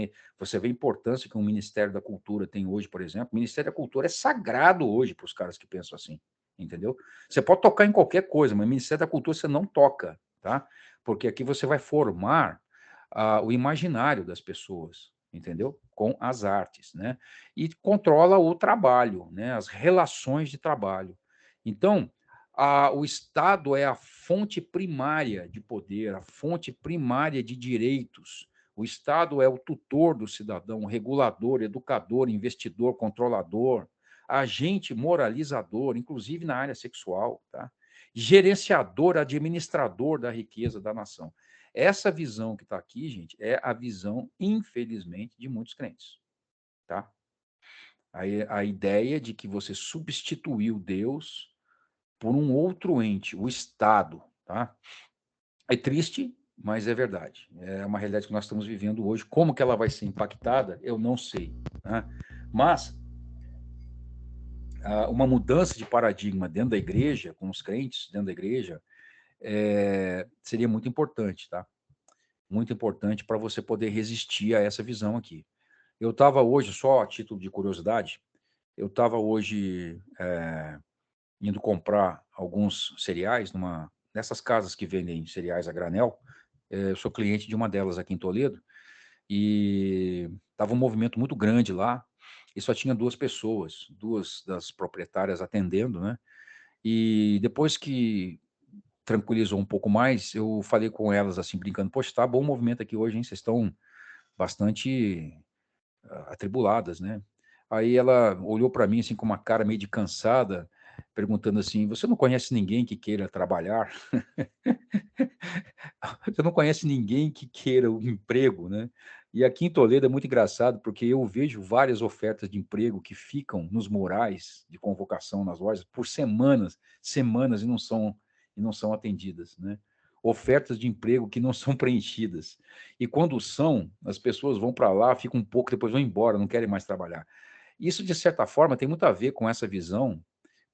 vê a importância que o Ministério da Cultura tem hoje, por exemplo. O Ministério da Cultura é sagrado hoje para os caras que pensam assim, entendeu? Você pode tocar em qualquer coisa, mas o Ministério da Cultura você não toca, tá? Porque aqui você vai formar o imaginário das pessoas, entendeu? Com as artes, né? E controla o trabalho, né? As relações de trabalho. Então, o Estado é a fonte primária de poder, a fonte primária de direitos. O Estado é o tutor do cidadão, regulador, educador, investidor, controlador, agente moralizador, inclusive na área sexual, tá? Gerenciador, administrador da riqueza da nação. Essa visão que está aqui, gente, é a visão, infelizmente, de muitos crentes, tá? A ideia de que você substituiu Deus por um outro ente, o Estado, tá? É triste, mas é verdade. É uma realidade que nós estamos vivendo hoje. Como que ela vai ser impactada, eu não sei, né? Mas uma mudança de paradigma dentro da igreja, com os crentes dentro da igreja, seria muito importante, tá? Muito importante para você poder resistir a essa visão aqui. Eu estava hoje, só a título de curiosidade, eu estava hoje indo comprar alguns cereais nessas casas que vendem cereais a granel. Eu sou cliente de uma delas aqui em Toledo, e estava um movimento muito grande lá, e só tinha 2 pessoas, 2 das proprietárias atendendo, né? E depois que tranquilizou um pouco mais, eu falei com elas assim, brincando: "Poxa, tá bom o movimento aqui hoje, hein? Vocês estão bastante atribuladas, né?" Aí ela olhou para mim assim com uma cara meio de cansada, perguntando assim: "Você não conhece ninguém que queira trabalhar?" Você não conhece ninguém que queira um emprego, né? E aqui em Toledo é muito engraçado, porque eu vejo várias ofertas de emprego que ficam nos murais de convocação nas lojas por semanas, semanas, e não são atendidas, né? Ofertas de emprego que não são preenchidas. E quando são, as pessoas vão para lá, ficam um pouco, depois vão embora, não querem mais trabalhar. Isso, de certa forma, tem muito a ver com essa visão,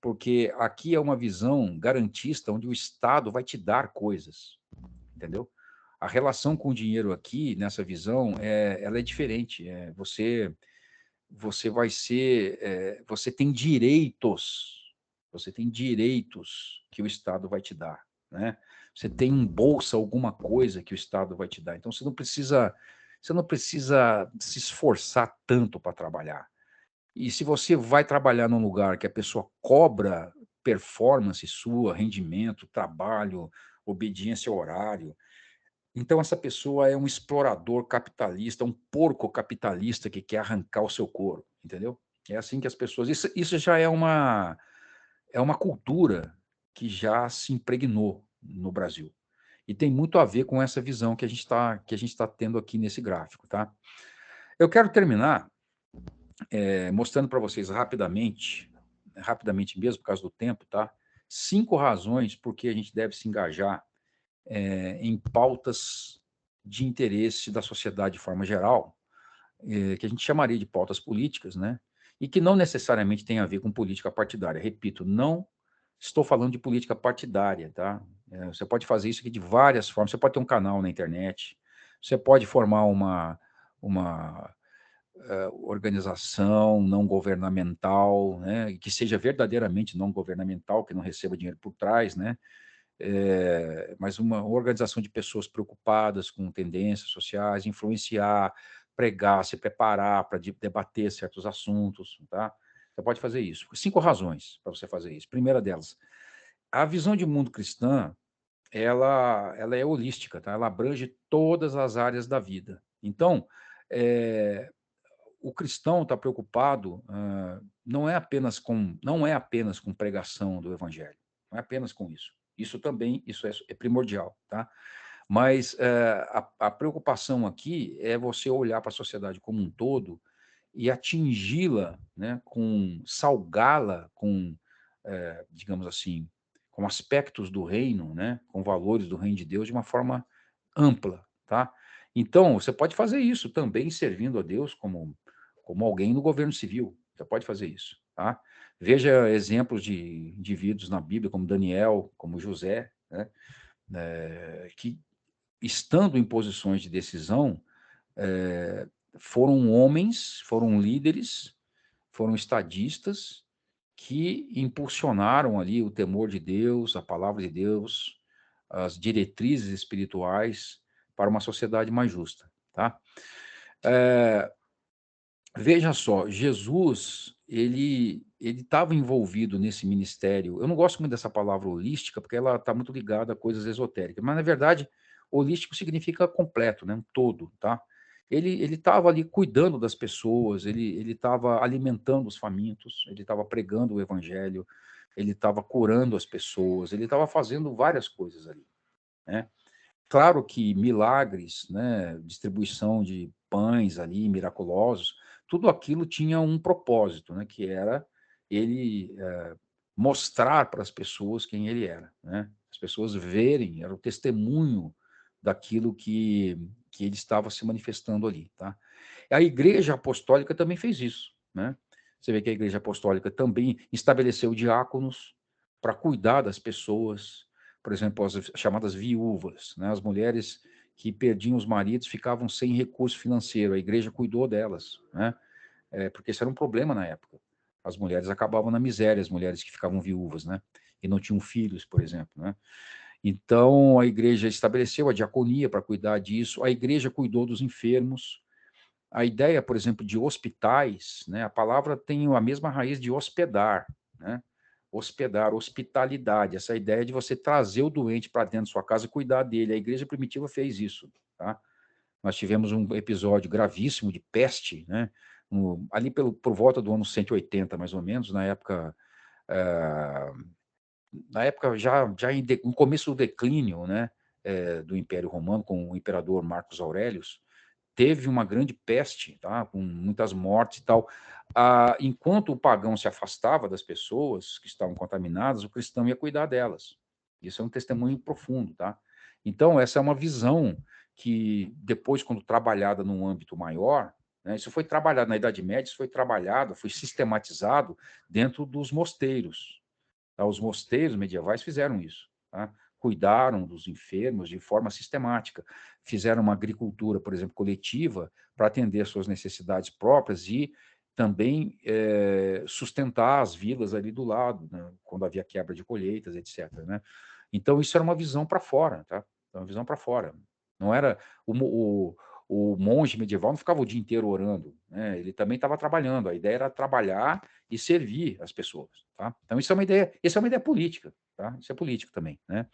porque aqui é uma visão garantista, onde o Estado vai te dar coisas, entendeu? A relação com o dinheiro aqui, nessa visão, ela é diferente. Você vai ser, você tem direitos que o Estado vai te dar, né? Você tem um bolsa, alguma coisa que o Estado vai te dar. Então você não precisa se esforçar tanto para trabalhar. E se você vai trabalhar num lugar que a pessoa cobra performance sua, rendimento, trabalho, obediência ao horário, então essa pessoa é um explorador capitalista, um porco capitalista que quer arrancar o seu couro, entendeu? É assim que as pessoas. Isso já é uma cultura que já se impregnou no Brasil. E tem muito a ver com essa visão que a gente tá tendo aqui nesse gráfico, tá? Eu quero terminar mostrando para vocês rapidamente mesmo, por causa do tempo, tá? 5 razões por que a gente deve se engajar em pautas de interesse da sociedade de forma geral, que a gente chamaria de pautas políticas, né? E que não necessariamente tem a ver com política partidária. Repito, não estou falando de política partidária, tá? Você pode fazer isso aqui de várias formas. Você pode ter um canal na internet, você pode formar uma organização não governamental, né? Que seja verdadeiramente não governamental, que não receba dinheiro por trás, né? Mas uma organização de pessoas preocupadas com tendências sociais, influenciar, pregar, se preparar para debater certos assuntos, tá? Você pode fazer isso. 5 razões para você fazer isso. Primeira delas, a visão de mundo cristã, ela é holística, tá? Ela abrange todas as áreas da vida. Então, o cristão está preocupado, não é apenas com pregação do evangelho, não é apenas com isso. Isso também, isso é primordial, tá? Mas a preocupação aqui é você olhar para a sociedade como um todo e atingi-la, né, salgá-la com, digamos assim, com aspectos do reino, né, com valores do reino de Deus de uma forma ampla, tá? Então, você pode fazer isso também servindo a Deus como alguém no governo civil. Você pode fazer isso, tá? Veja exemplos de indivíduos na Bíblia, como Daniel, como José, né? Que, estando em posições de decisão, foram homens, foram líderes, foram estadistas que impulsionaram ali o temor de Deus, a palavra de Deus, as diretrizes espirituais para uma sociedade mais justa, tá? Veja só, Jesus, ele estava envolvido nesse ministério. Eu não gosto muito dessa palavra holística, porque ela está muito ligada a coisas esotéricas, mas, na verdade, holístico significa completo, né? Um todo, tá? Ele estava ali cuidando das pessoas, ele estava alimentando os famintos, ele estava pregando o evangelho, ele estava curando as pessoas, ele estava fazendo várias coisas ali, né? Claro que milagres, né, distribuição de pães ali, miraculosos, tudo aquilo tinha um propósito, né, que era ele mostrar para as pessoas quem ele era, né? As pessoas verem, era o testemunho daquilo que ele estava se manifestando ali, tá? A Igreja Apostólica também fez isso, né? Você vê que a Igreja Apostólica também estabeleceu diáconos para cuidar das pessoas, por exemplo, as chamadas viúvas, né? As mulheres que perdiam os maridos ficavam sem recurso financeiro, a igreja cuidou delas, né? Porque isso era um problema na época. As mulheres acabavam na miséria, as mulheres que ficavam viúvas, né? E não tinham filhos, por exemplo, né? Então, a igreja estabeleceu a diaconia para cuidar disso, a igreja cuidou dos enfermos. A ideia, por exemplo, de hospitais, né? A palavra tem a mesma raiz de hospedar, né? Hospedar, hospitalidade, essa ideia de você trazer o doente para dentro da sua casa e cuidar dele. A igreja primitiva fez isso, tá? Nós tivemos um episódio gravíssimo de peste, né? Ali por volta do ano 180, mais ou menos, na época já no começo do declínio, né, do Império Romano, com o imperador Marcos Aurelius, teve uma grande peste, tá, com muitas mortes e tal. Enquanto o pagão se afastava das pessoas que estavam contaminadas, o cristão ia cuidar delas. Isso é um testemunho profundo, tá? Então, essa é uma visão que depois, quando trabalhada num âmbito maior, né, isso foi trabalhado na Idade Média, isso foi trabalhado, foi sistematizado dentro dos mosteiros. Tá? Os mosteiros medievais fizeram isso, tá? Cuidaram dos enfermos de forma sistemática, fizeram uma agricultura, por exemplo, coletiva, para atender suas necessidades próprias e também sustentar as vilas ali do lado, né? Quando havia quebra de colheitas, etc. Né? Então, isso era uma visão para fora, tá? Uma visão para fora. Não era o monge medieval não ficava o dia inteiro orando, né? Ele também estava trabalhando. A ideia era trabalhar e servir as pessoas, tá? Então isso é uma ideia política, tá? Isso é político também, né?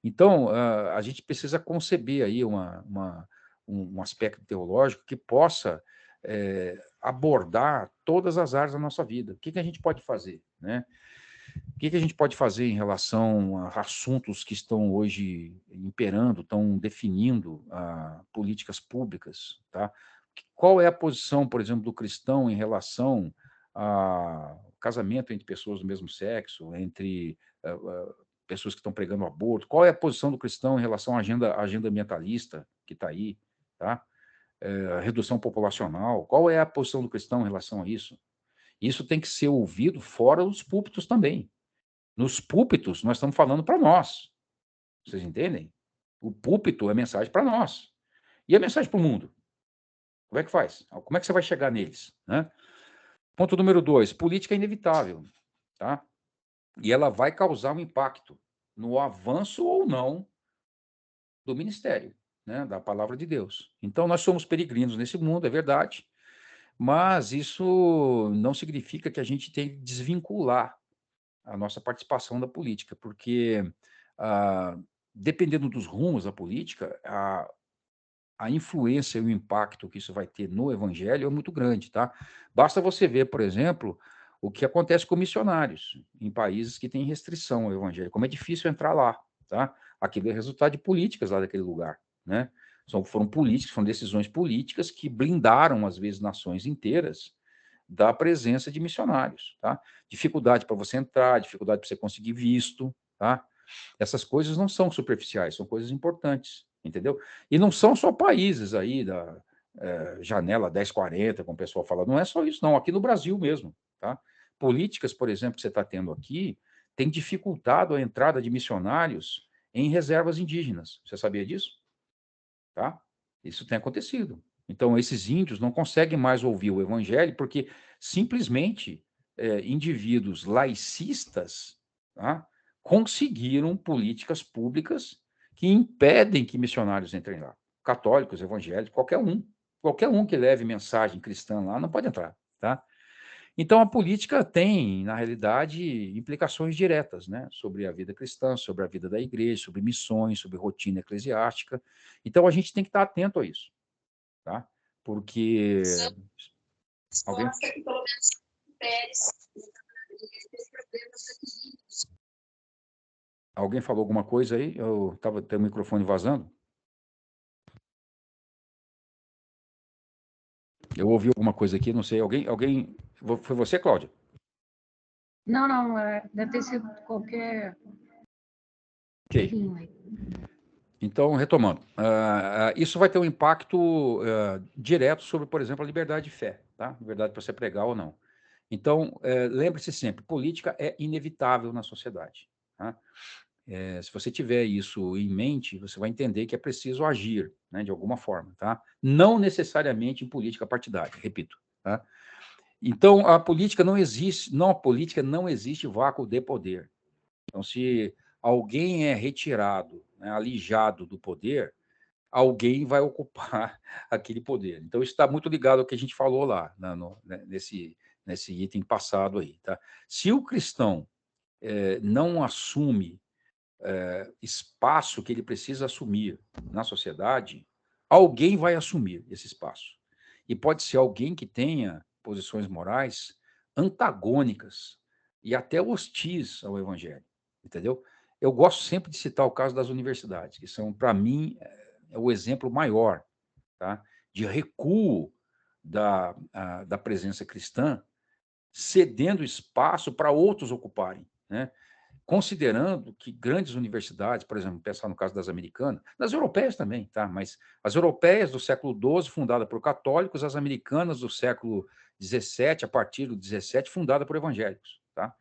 Então a gente precisa conceber aí um aspecto teológico que possa abordar todas as áreas da nossa vida. O que a gente pode fazer, né? O que a gente pode fazer em relação a assuntos que estão hoje imperando, estão definindo políticas públicas, tá? Qual é a posição, por exemplo, do cristão em relação ao casamento entre pessoas do mesmo sexo, entre pessoas que estão pregando aborto? Qual é a posição do cristão em relação à agenda ambientalista que está aí, tá? Redução populacional. Qual é a posição do cristão em relação a isso? Isso tem que ser ouvido fora dos púlpitos também. Nos púlpitos, nós estamos falando para nós. Vocês entendem? O púlpito é mensagem para nós. E a mensagem para o mundo? Como é que faz? Como é que você vai chegar neles? Né? Ponto número 2, política é inevitável. Tá? E ela vai causar um impacto no avanço ou não do ministério, né? Da palavra de Deus. Então, nós somos peregrinos nesse mundo, é verdade, mas isso não significa que a gente tem que desvincular a nossa participação da política, porque dependendo dos rumos da política, a influência e o impacto que isso vai ter no evangelho é muito grande, tá? Basta você ver, por exemplo, o que acontece com missionários em países que têm restrição ao evangelho, como é difícil entrar lá, tá? Aquilo é resultado de políticas lá daquele lugar, né? Foram políticas, foram decisões políticas que blindaram, às vezes, nações inteiras da presença de missionários, tá? Dificuldade para você entrar, dificuldade para você conseguir visto, tá? Essas coisas não são superficiais, são coisas importantes, entendeu? E não são só países aí da janela 1040, como o pessoal fala, não é só isso, não, aqui no Brasil mesmo, tá? Políticas, por exemplo, que você está tendo aqui, tem dificultado a entrada de missionários em reservas indígenas. Você sabia disso? Tá? Isso tem acontecido. Então, esses índios não conseguem mais ouvir o evangelho porque simplesmente indivíduos laicistas, tá, conseguiram políticas públicas que impedem que missionários entrem lá. Católicos, evangélicos, qualquer um que leve mensagem cristã lá não pode entrar, tá? Então, a política tem, na realidade, implicações diretas, né, sobre a vida cristã, sobre a vida da igreja, sobre missões, sobre rotina eclesiástica. Então, a gente tem que estar atento a isso, tá? Porque alguém alguém falou alguma coisa aí? Eu tava tem o microfone vazando? Eu ouvi alguma coisa aqui, não sei. Alguém foi você, Cláudia? Não, deve ter sido qualquer Ok. Então, retomando, isso vai ter um impacto direto sobre, por exemplo, a liberdade de fé, tá? Liberdade para você pregar ou não. Então, lembre-se sempre, política é inevitável na sociedade, tá? Se você tiver isso em mente, você vai entender que é preciso agir, né, de alguma forma, tá? Não necessariamente em política partidária, repito, tá? Então, a política não existe, a política não existe vácuo de poder. Então, se alguém é retirado, né, alijado do poder, alguém vai ocupar aquele poder. Então, isso está muito ligado ao que a gente falou lá, nesse item passado aí, tá? Se o cristão não assume espaço que ele precisa assumir na sociedade, alguém vai assumir esse espaço. E pode ser alguém que tenha posições morais antagônicas e até hostis ao evangelho, entendeu? Eu gosto sempre de citar o caso das universidades, que são, para mim, é o exemplo maior, tá, de recuo da presença cristã, cedendo espaço para outros ocuparem, né? Considerando que grandes universidades, por exemplo, pensar no caso das americanas, das europeias também, tá? Mas as europeias do século XII, fundada por católicos, as americanas do século XVII, a partir do XVII, fundada por evangélicos, tá?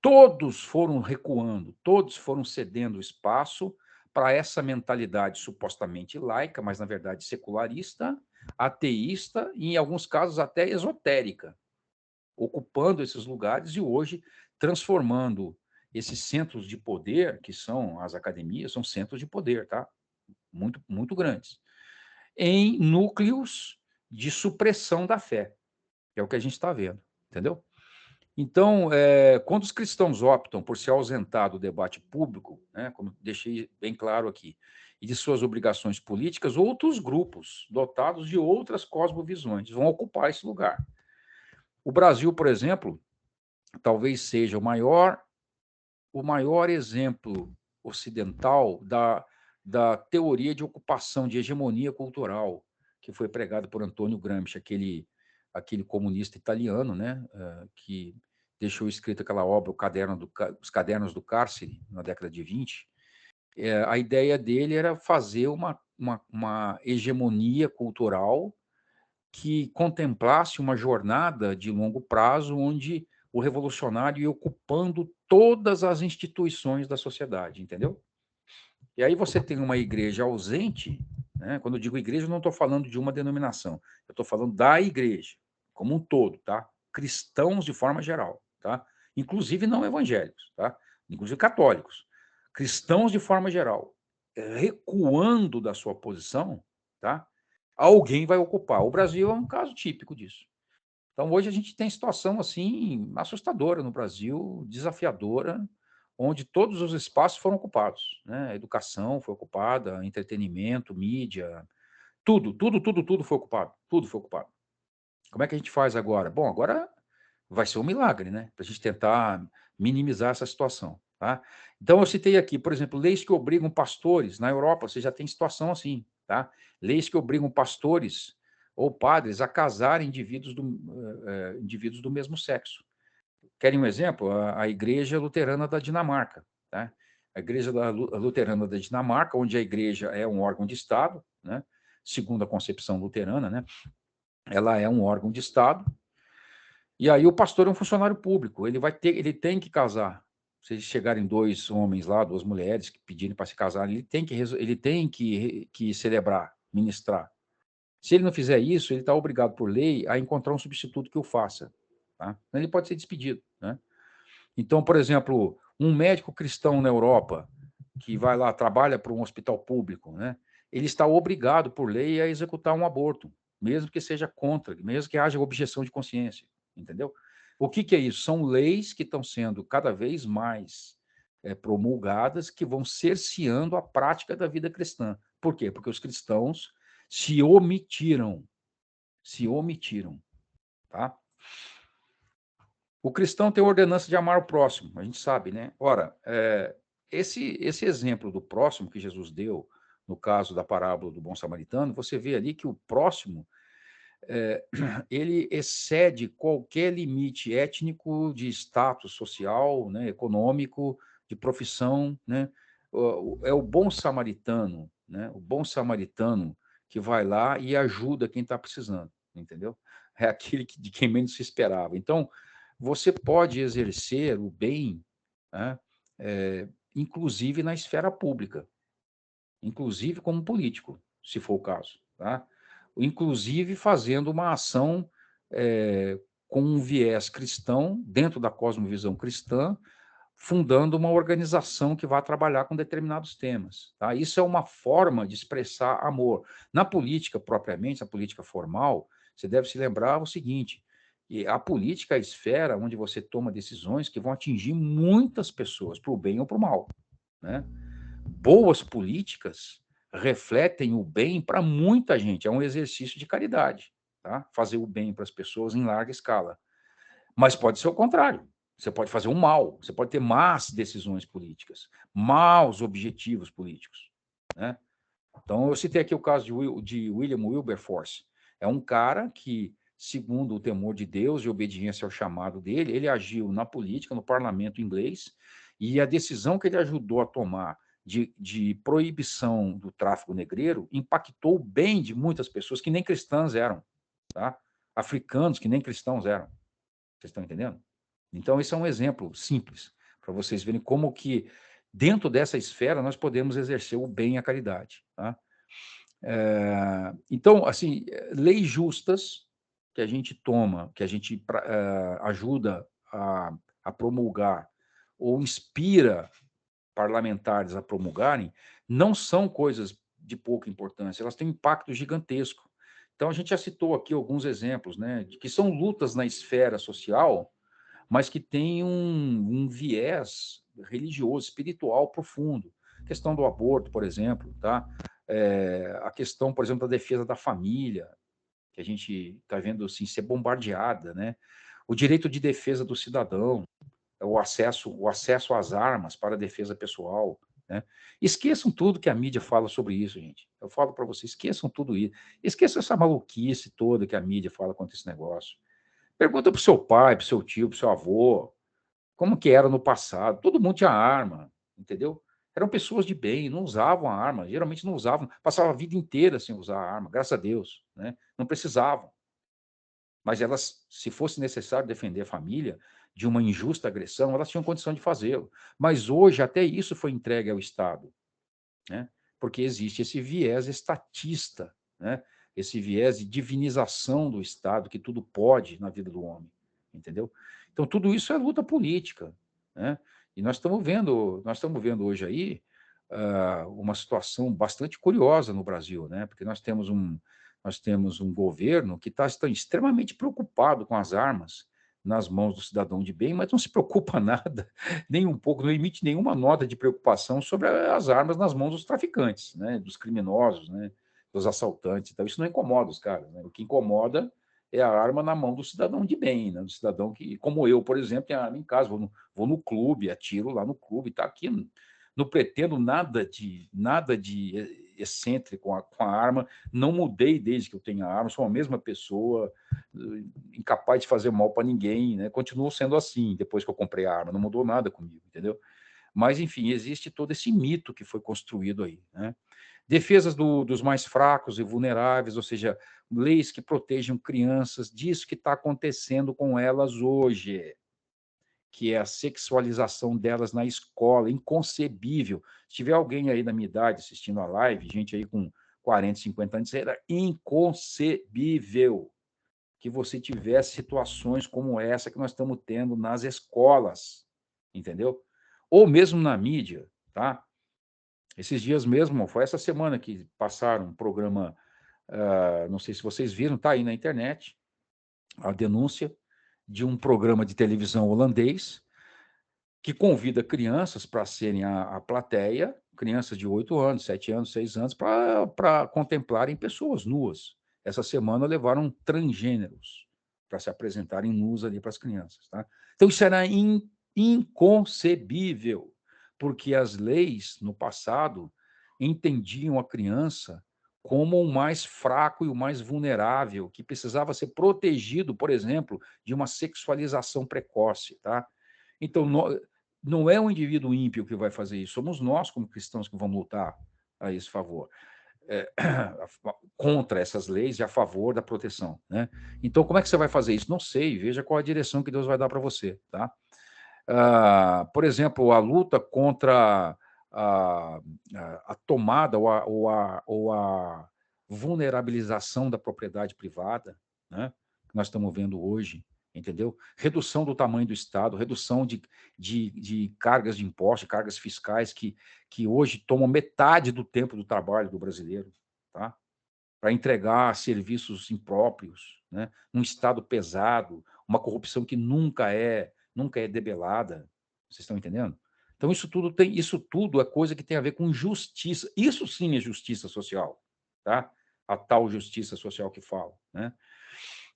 Todos foram recuando, todos foram cedendo espaço para essa mentalidade supostamente laica, mas na verdade secularista, ateísta e, em alguns casos, até esotérica, ocupando esses lugares e hoje transformando esses centros de poder, que são as academias, são centros de poder, tá? Muito, muito grandes, em núcleos de supressão da fé, que é o que a gente está vendo, entendeu? Então, quando os cristãos optam por se ausentar do debate público, né, como deixei bem claro aqui, e de suas obrigações políticas, outros grupos, dotados de outras cosmovisões, vão ocupar esse lugar. O Brasil, por exemplo, talvez seja o maior exemplo ocidental da teoria de ocupação, de hegemonia cultural, que foi pregado por Antônio Gramsci, aquele comunista italiano, né, que deixou escrita aquela obra, Os Cadernos do Cárcere, na década de 20. A ideia dele era fazer uma hegemonia cultural que contemplasse uma jornada de longo prazo, onde o revolucionário ia ocupando todas as instituições da sociedade, entendeu? E aí você tem uma igreja ausente, né? Quando eu digo igreja, eu não estou falando de uma denominação, eu estou falando da igreja, como um todo, tá? Cristãos de forma geral, tá? Inclusive não evangélicos, tá? Inclusive católicos. Cristãos de forma geral, recuando da sua posição, tá? Alguém vai ocupar. O Brasil é um caso típico disso. Então, hoje a gente tem situação assim assustadora no Brasil, desafiadora, onde todos os espaços foram ocupados, né? A educação foi ocupada, entretenimento, mídia, tudo foi ocupado, tudo foi ocupado. Como é que a gente faz agora? Bom, agora vai ser um milagre, né? Para a gente tentar minimizar essa situação, tá? Então, eu citei aqui, por exemplo, leis que obrigam pastores. Na Europa, você já tem situação assim, tá? Leis que obrigam pastores ou padres a casarem indivíduos do mesmo sexo. Querem um exemplo? A Igreja Luterana da Dinamarca, tá? A Igreja Luterana da Dinamarca, onde a igreja é um órgão de Estado, né? Segundo a concepção luterana, né? Ela é um órgão de Estado, e aí o pastor é um funcionário público, ele tem que casar. Se chegarem dois homens lá, duas mulheres que pedirem para se casar, ele tem que celebrar, ministrar. Se ele não fizer isso, ele está obrigado por lei a encontrar um substituto que o faça, tá? Ele pode ser despedido, né? Então, por exemplo, um médico cristão na Europa que vai lá, trabalha para um hospital público, né? Ele está obrigado por lei a executar um aborto, mesmo que seja contra, mesmo que haja objeção de consciência, entendeu? O que é isso? São leis que estão sendo cada vez mais promulgadas, que vão cerceando a prática da vida cristã. Por quê? Porque os cristãos se omitiram, tá? O cristão tem a ordenança de amar o próximo, a gente sabe, né? Ora, esse exemplo do próximo que Jesus deu, no caso da parábola do bom samaritano, você vê ali que o próximo, ele excede qualquer limite étnico, de status social, né, econômico, de profissão, né? É o bom samaritano, né? O bom samaritano que vai lá e ajuda quem está precisando, entendeu? É aquele de quem menos se esperava. Então, você pode exercer o bem, né, inclusive na esfera pública, inclusive como político, se for o caso, tá? Inclusive fazendo uma ação com um viés cristão, dentro da cosmovisão cristã, fundando uma organização que vai trabalhar com determinados temas. Tá? Isso é uma forma de expressar amor. Na política, propriamente, a política formal, você deve se lembrar o seguinte, que a política é a esfera onde você toma decisões que vão atingir muitas pessoas, para o bem ou para o mal. Né? Boas políticas refletem o bem para muita gente, é um exercício de caridade, tá? Fazer o bem para as pessoas em larga escala. Mas pode ser o contrário. Você pode fazer o mal, você pode ter más decisões políticas, maus objetivos políticos. Né? Então, eu citei aqui o caso de William Wilberforce. É um cara que, segundo o temor de Deus e obediência ao chamado dele, ele agiu na política, no parlamento inglês, e a decisão que ele ajudou a tomar de proibição do tráfico negreiro impactou o bem de muitas pessoas que nem cristãs eram, tá? Africanos que nem cristãos eram. Vocês estão entendendo? Então, esse é um exemplo simples, para vocês verem como que, dentro dessa esfera, nós podemos exercer o bem e a caridade. Tá? Então, assim, leis justas que a gente toma, que a gente ajuda a promulgar, ou inspira parlamentares a promulgarem, não são coisas de pouca importância, elas têm um impacto gigantesco. Então, a gente já citou aqui alguns exemplos, né, de que são lutas na esfera social, mas que têm um viés religioso, espiritual profundo. A questão do aborto, por exemplo, tá? A questão, por exemplo, da defesa da família, que a gente está vendo assim, ser bombardeada, né? O direito de defesa do cidadão, o acesso às armas para a defesa pessoal. Né? Esqueçam tudo que a mídia fala sobre isso, gente. Eu falo para vocês, esqueçam tudo isso. Esqueçam essa maluquice toda que a mídia fala contra esse negócio. Pergunta para o seu pai, para o seu tio, para o seu avô, como que era no passado. Todo mundo tinha arma, entendeu? Eram pessoas de bem, não usavam a arma, geralmente não usavam, passavam a vida inteira sem usar a arma, graças a Deus, né? Não precisavam. Mas elas, se fosse necessário defender a família de uma injusta agressão, elas tinham condição de fazê-lo. Mas hoje até isso foi entregue ao Estado, né? Porque existe esse viés estatista, né? Esse viés de divinização do Estado, que tudo pode na vida do homem, entendeu? Então, tudo isso é luta política, né? E nós estamos vendo hoje aí uma situação bastante curiosa no Brasil, né? Porque nós temos um governo que está extremamente preocupado com as armas nas mãos do cidadão de bem, mas não se preocupa nada, nem um pouco, não emite nenhuma nota de preocupação sobre as armas nas mãos dos traficantes, né? Dos criminosos, né? Dos assaltantes. Então, isso não incomoda os caras, né? O que incomoda é a arma na mão do cidadão de bem, né? Do cidadão que, como eu, por exemplo, tenho a arma em casa, vou no clube, atiro lá no clube, está aqui. Não pretendo nada de excêntrico com a arma, não mudei desde que eu tenho a arma, sou a mesma pessoa, incapaz de fazer mal para ninguém, né? Continuo sendo assim depois que eu comprei a arma, não mudou nada comigo, entendeu? Mas, enfim, existe todo esse mito que foi construído aí, né? Defesas dos mais fracos e vulneráveis, ou seja, leis que protejam crianças disso que está acontecendo com elas hoje, que é a sexualização delas na escola, inconcebível. Se tiver alguém aí da minha idade assistindo a live, gente aí com 40, 50 anos, era inconcebível que você tivesse situações como essa que nós estamos tendo nas escolas, entendeu? Ou mesmo na mídia, tá? Esses dias mesmo, foi essa semana que passaram um programa, não sei se vocês viram, tá aí na internet, a denúncia de um programa de televisão holandês que convida crianças para serem a plateia, crianças de 8 anos, 7 anos, 6 anos, para contemplarem pessoas nuas. Essa semana levaram transgêneros para se apresentarem nus ali para as crianças. Tá? Então, isso era inconcebível, porque as leis, no passado, entendiam a criança como o mais fraco e o mais vulnerável, que precisava ser protegido, por exemplo, de uma sexualização precoce. Tá? Então, não é um indivíduo ímpio que vai fazer isso, somos nós, como cristãos, que vamos lutar a esse favor. contra essas leis e a favor da proteção, né? Então, como é que você vai fazer isso? Não sei, veja qual a direção que Deus vai dar para você, tá? Por exemplo, a luta contra a, a tomada ou a vulnerabilização da propriedade privada, né? Que nós estamos vendo hoje, entendeu? Redução do tamanho do Estado, redução de cargas de impostos, cargas fiscais que hoje tomam metade do tempo do trabalho do brasileiro, tá? Para entregar serviços impróprios, né? Um Estado pesado, uma corrupção que nunca é debelada. Vocês estão entendendo? Então, isso tudo é coisa que tem a ver com justiça. Isso sim é justiça social, tá? A tal justiça social que fala, né?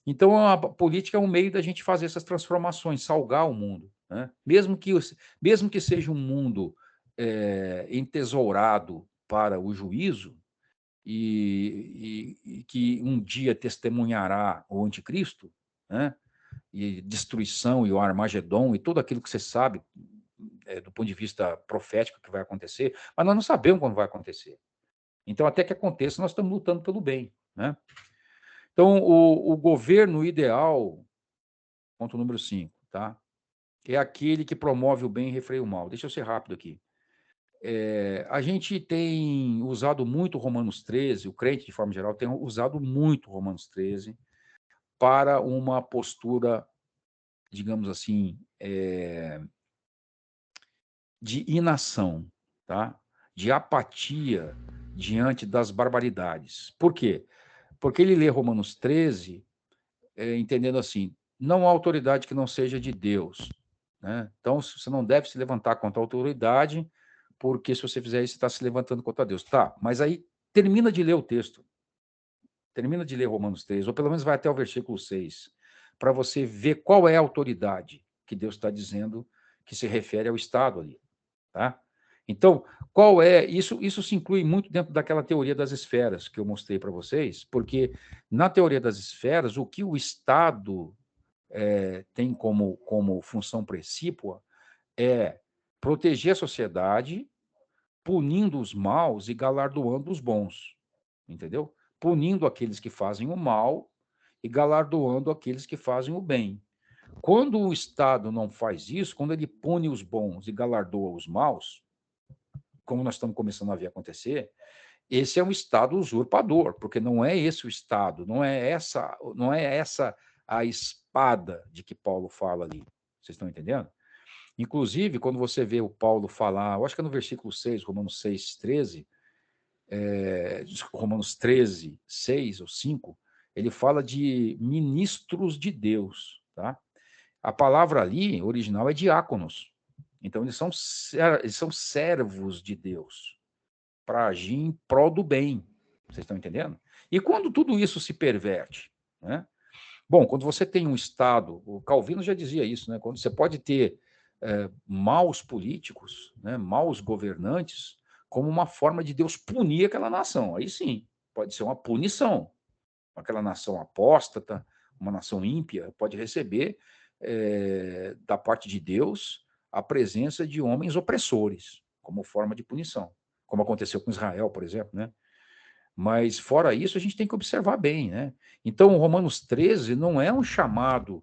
Então, a política é um meio da gente fazer essas transformações, salgar o mundo, né? Mesmo que seja um mundo entesourado para o juízo, e que um dia testemunhará o anticristo, né? E destruição e o Armagedon e tudo aquilo que você sabe do ponto de vista profético que vai acontecer, mas nós não sabemos quando vai acontecer. Então, até que aconteça, nós estamos lutando pelo bem, né? Então, o governo ideal, ponto número 5, tá? É aquele que promove o bem e refreia o mal. Deixa eu ser rápido aqui. A gente tem usado muito Romanos 13, o crente, de forma geral, tem usado muito Romanos 13 para uma postura, digamos assim, de inação, tá? De apatia diante das barbaridades. Por quê? Porque ele lê Romanos 13 entendendo assim, não há autoridade que não seja de Deus, né? Então, você não deve se levantar contra a autoridade, porque se você fizer isso, você está se levantando contra Deus. Tá, mas aí termina de ler o texto. Termina de ler Romanos 3, ou pelo menos vai até o versículo 6, para você ver qual é a autoridade que Deus está dizendo que se refere ao Estado ali, tá? Então, qual é... Isso se inclui muito dentro daquela teoria das esferas que eu mostrei para vocês, porque na teoria das esferas, o que o Estado tem como função precípua é proteger a sociedade, punindo os maus e galardoando os bons, entendeu? Punindo aqueles que fazem o mal e galardoando aqueles que fazem o bem. Quando o Estado não faz isso, quando ele pune os bons e galardoa os maus, como nós estamos começando a ver acontecer, esse é um Estado usurpador, porque não é esse o Estado, não é essa a espada de que Paulo fala ali. Vocês estão entendendo? Inclusive, quando você vê o Paulo falar, eu acho que é no versículo 6, Romanos 6, 13, Romanos 13, 6 ou 5, ele fala de ministros de Deus, tá? A palavra ali, original, é diáconos. Então, eles são servos de Deus para agir em prol do bem. Vocês estão entendendo? E quando tudo isso se perverte, né? Bom, quando você tem um Estado, o Calvino já dizia isso, né? Quando você pode ter maus políticos, né? Maus governantes, como uma forma de Deus punir aquela nação. Aí sim, pode ser uma punição. Aquela nação apóstata, uma nação ímpia, pode receber da parte de Deus a presença de homens opressores, como forma de punição, como aconteceu com Israel, por exemplo, né? Mas, fora isso, a gente tem que observar bem, né? Então, o Romanos 13 não é um chamado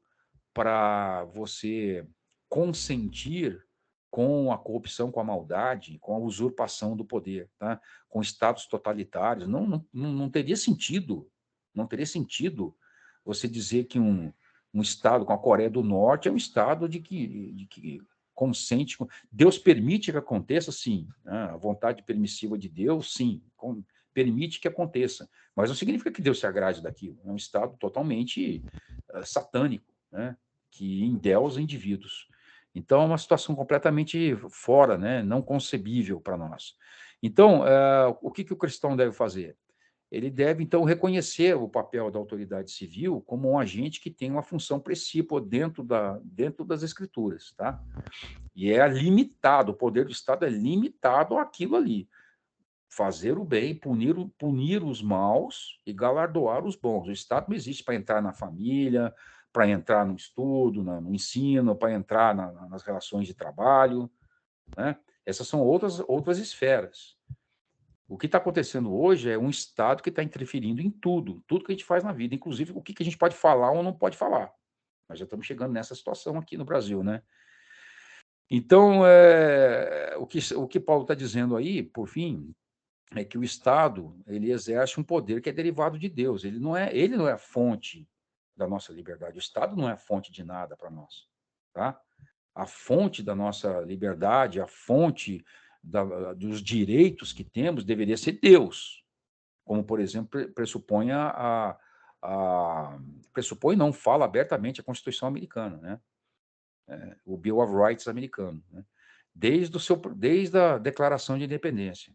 para você consentir com a corrupção, com a maldade, com a usurpação do poder, tá? Com estados totalitários. Não teria sentido. Não teria sentido você dizer que um estado com a Coreia do Norte é um estado de que consente. Deus permite que aconteça, sim. Né? A vontade permissiva de Deus, sim. Permite que aconteça. Mas não significa que Deus se agrade daquilo. É um estado totalmente satânico, né? Que endeusa indivíduos. Então, é uma situação completamente fora, né? Não concebível para nós. Então, o que o cristão deve fazer? Ele deve, então, reconhecer o papel da autoridade civil como um agente que tem uma função precípua dentro das escrituras, tá? E é limitado, o poder do Estado é limitado àquilo ali. Fazer o bem, punir os maus e galardoar os bons. O Estado não existe para entrar na família, para entrar no estudo, no ensino, para entrar nas relações de trabalho, né? Essas são outras esferas. O que está acontecendo hoje é um Estado que está interferindo em tudo, tudo que a gente faz na vida, inclusive o que a gente pode falar ou não pode falar. Nós já estamos chegando nessa situação aqui no Brasil, né? Então, o que Paulo está dizendo aí, por fim, é que o Estado ele exerce um poder que é derivado de Deus. Ele não é a fonte da nossa liberdade. O Estado não é a fonte de nada para nós, tá? A fonte da nossa liberdade, a fonte dos direitos que temos deveria ser Deus, como, por exemplo, pressupõe não, fala abertamente a Constituição americana, né? O Bill of Rights americano, né? Desde a Declaração de Independência.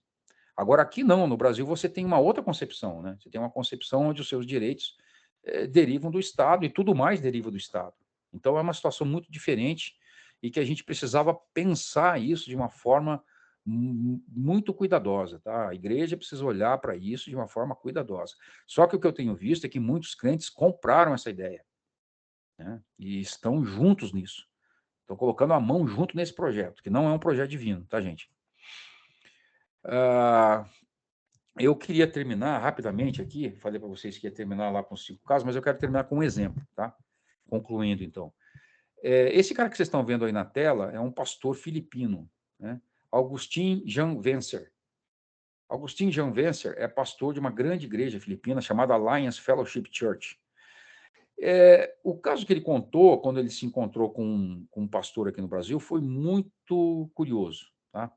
Agora, aqui não, no Brasil você tem uma outra concepção, né? Você tem uma concepção onde os seus direitos derivam do Estado e tudo mais deriva do Estado. Então, é uma situação muito diferente e que a gente precisava pensar isso de uma forma muito cuidadosa, tá? A igreja precisa olhar para isso de uma forma cuidadosa. Só que o que eu tenho visto é que muitos crentes compraram essa ideia, né? E estão juntos nisso. Estão colocando a mão junto nesse projeto, que não é um projeto divino, tá, gente? Eu queria terminar rapidamente aqui, falei para vocês que ia terminar lá com 5 casos, mas eu quero terminar com um exemplo, tá? Concluindo, então. Esse cara que vocês estão vendo aí na tela é um pastor filipino, né? Augustin Jean Vencer. Augustin Jean Vencer é pastor de uma grande igreja filipina chamada Alliance Fellowship Church. O caso que ele contou, quando ele se encontrou com um pastor aqui no Brasil, foi muito curioso, tá?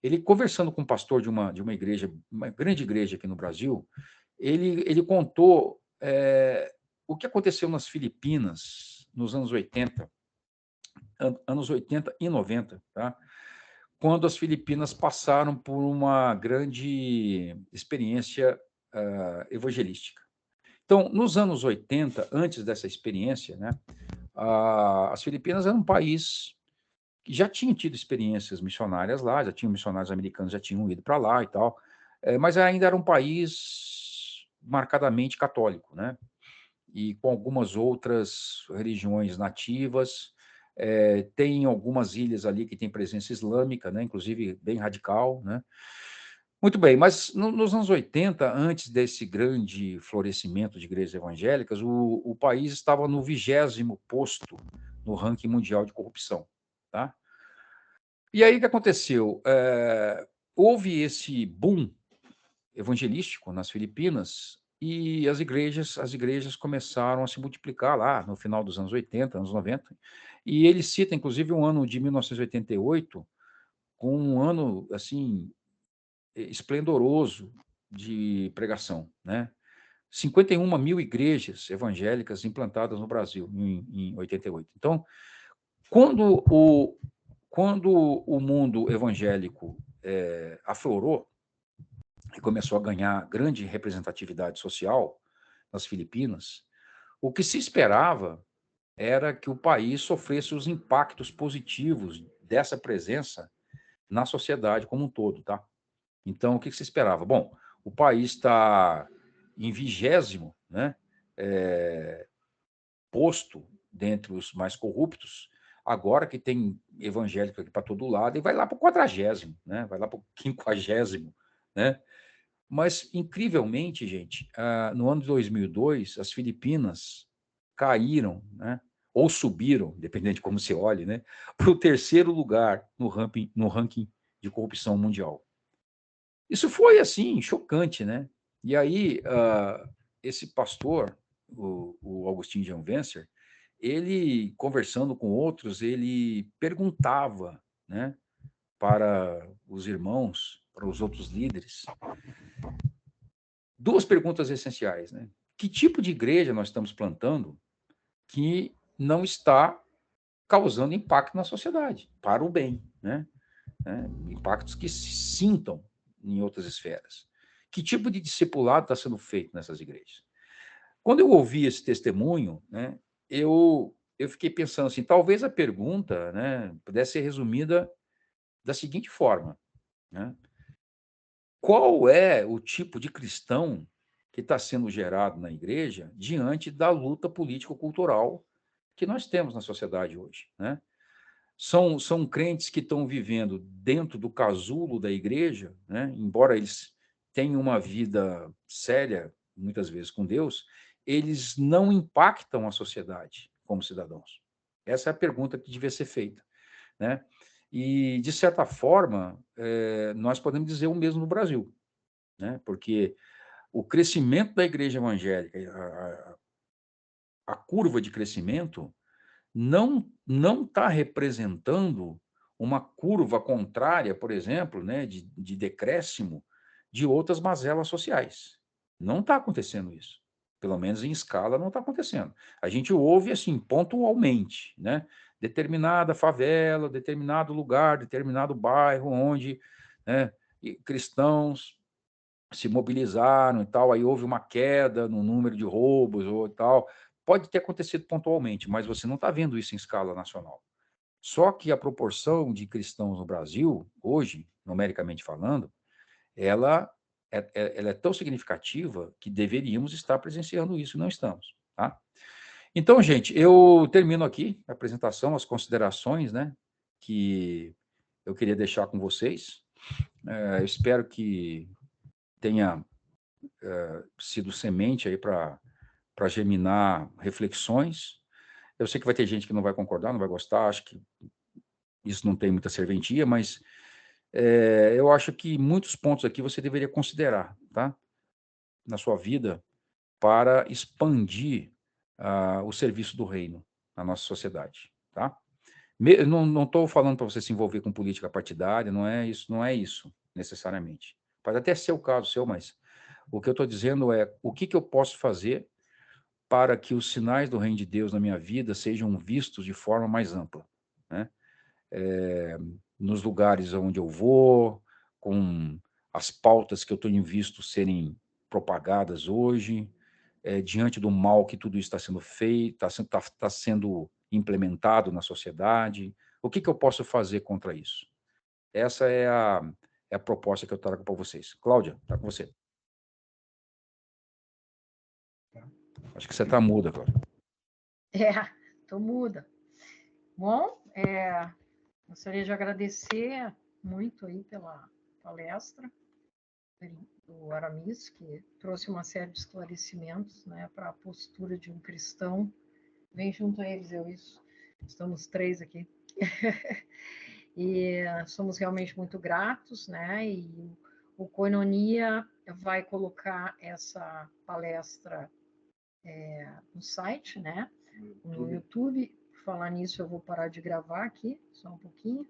Ele, conversando com um pastor de uma igreja, uma grande igreja aqui no Brasil, ele contou o que aconteceu nas Filipinas nos anos 80, anos 80 e 90, tá? Quando as Filipinas passaram por uma grande experiência evangelística. Então, nos anos 80, antes dessa experiência, né, as Filipinas eram um país que já tinha tido experiências missionárias lá, já tinham missionários americanos, já tinham ido para lá e tal, mas ainda era um país marcadamente católico, né? E com algumas outras religiões nativas, tem algumas ilhas ali que tem presença islâmica, né? Inclusive bem radical, né? Muito bem, mas nos anos 80, antes desse grande florescimento de igrejas evangélicas, o país estava no 20º posto no ranking mundial de corrupção, tá? E aí o que aconteceu? Houve esse boom evangelístico nas Filipinas e as igrejas começaram a se multiplicar lá no final dos anos 80, anos 90, e ele cita, inclusive, um ano de 1988 como um ano, assim, esplendoroso de pregação, né? 51 mil igrejas evangélicas implantadas no Brasil em 88. Então, quando o mundo evangélico aflorou e começou a ganhar grande representatividade social nas Filipinas, o que se esperava era que o país sofresse os impactos positivos dessa presença na sociedade como um todo, tá? Então, o que se esperava? Bom, o país está em 20º, né, posto dentre os mais corruptos, agora que tem evangélico aqui para todo lado, e vai lá para o 40º, né, vai lá para o 50º, né? Mas, incrivelmente, gente, no ano de 2002, as Filipinas caíram, né, ou subiram, dependendo de como se olhe, né, para o 3º lugar no ranking de corrupção mundial. Isso foi, assim, chocante, né? E aí, esse pastor, o Augustin Jean Vencer, ele, conversando com outros, ele perguntava, né, para os irmãos, para os outros líderes, 2 perguntas essenciais, né? Que tipo de igreja nós estamos plantando que não está causando impacto na sociedade, para o bem, né? Impactos que se sintam em outras esferas. Que tipo de discipulado está sendo feito nessas igrejas? Quando eu ouvi esse testemunho, né, eu fiquei pensando assim, talvez a pergunta, né, pudesse ser resumida da seguinte forma, né? Qual é o tipo de cristão que está sendo gerado na igreja diante da luta político-cultural que nós temos na sociedade hoje, né? São crentes que estão vivendo dentro do casulo da igreja, né? Embora eles têm uma vida séria, muitas vezes com Deus, eles não impactam a sociedade como cidadãos? Essa é a pergunta que devia ser feita, né? E, de certa forma, nós podemos dizer o mesmo no Brasil, né? Porque o crescimento da igreja evangélica, a curva de crescimento, não está representando uma curva contrária, por exemplo, né, de decréscimo de outras mazelas sociais. Não está acontecendo isso. Pelo menos em escala não está acontecendo. A gente ouve assim pontualmente, né? Determinada favela, determinado lugar, determinado bairro onde, né, cristãos se mobilizaram e tal, aí houve uma queda no número de roubos ou tal. Pode ter acontecido pontualmente, mas você não está vendo isso em escala nacional. Só que a proporção de cristãos no Brasil, hoje, numericamente falando, ela ela é tão significativa que deveríamos estar presenciando isso, e não estamos, tá? Então, gente, eu termino aqui a apresentação, as considerações, né, que eu queria deixar com vocês. Eu espero que tenha sido semente aí para germinar reflexões. Eu sei que vai ter gente que não vai concordar, não vai gostar, acho que isso não tem muita serventia, mas eu acho que muitos pontos aqui você deveria considerar, tá? Na sua vida, para expandir o serviço do reino na nossa sociedade, tá? Não estou falando para você se envolver com política partidária, não é isso necessariamente. Pode até ser o caso seu, mas o que eu estou dizendo é o que eu posso fazer para que os sinais do reino de Deus na minha vida sejam vistos de forma mais ampla, né? Nos lugares onde eu vou, com as pautas que eu tenho visto serem propagadas hoje, diante do mal que tudo isso está sendo feito, está sendo implementado na sociedade, o que eu posso fazer contra isso? Essa é a proposta que eu trago para vocês. Cláudia, está com você. Acho que você está muda, Cláudia. Estou muda. Bom, gostaria de agradecer muito aí pela palestra do Aramis, que trouxe uma série de esclarecimentos, né, para a postura de um cristão. Vem junto a eles, estamos 3 aqui. E somos realmente muito gratos, né, e o Koinonia vai colocar essa palestra no site, né, no YouTube. Por falar nisso, eu vou parar de gravar aqui, só um pouquinho.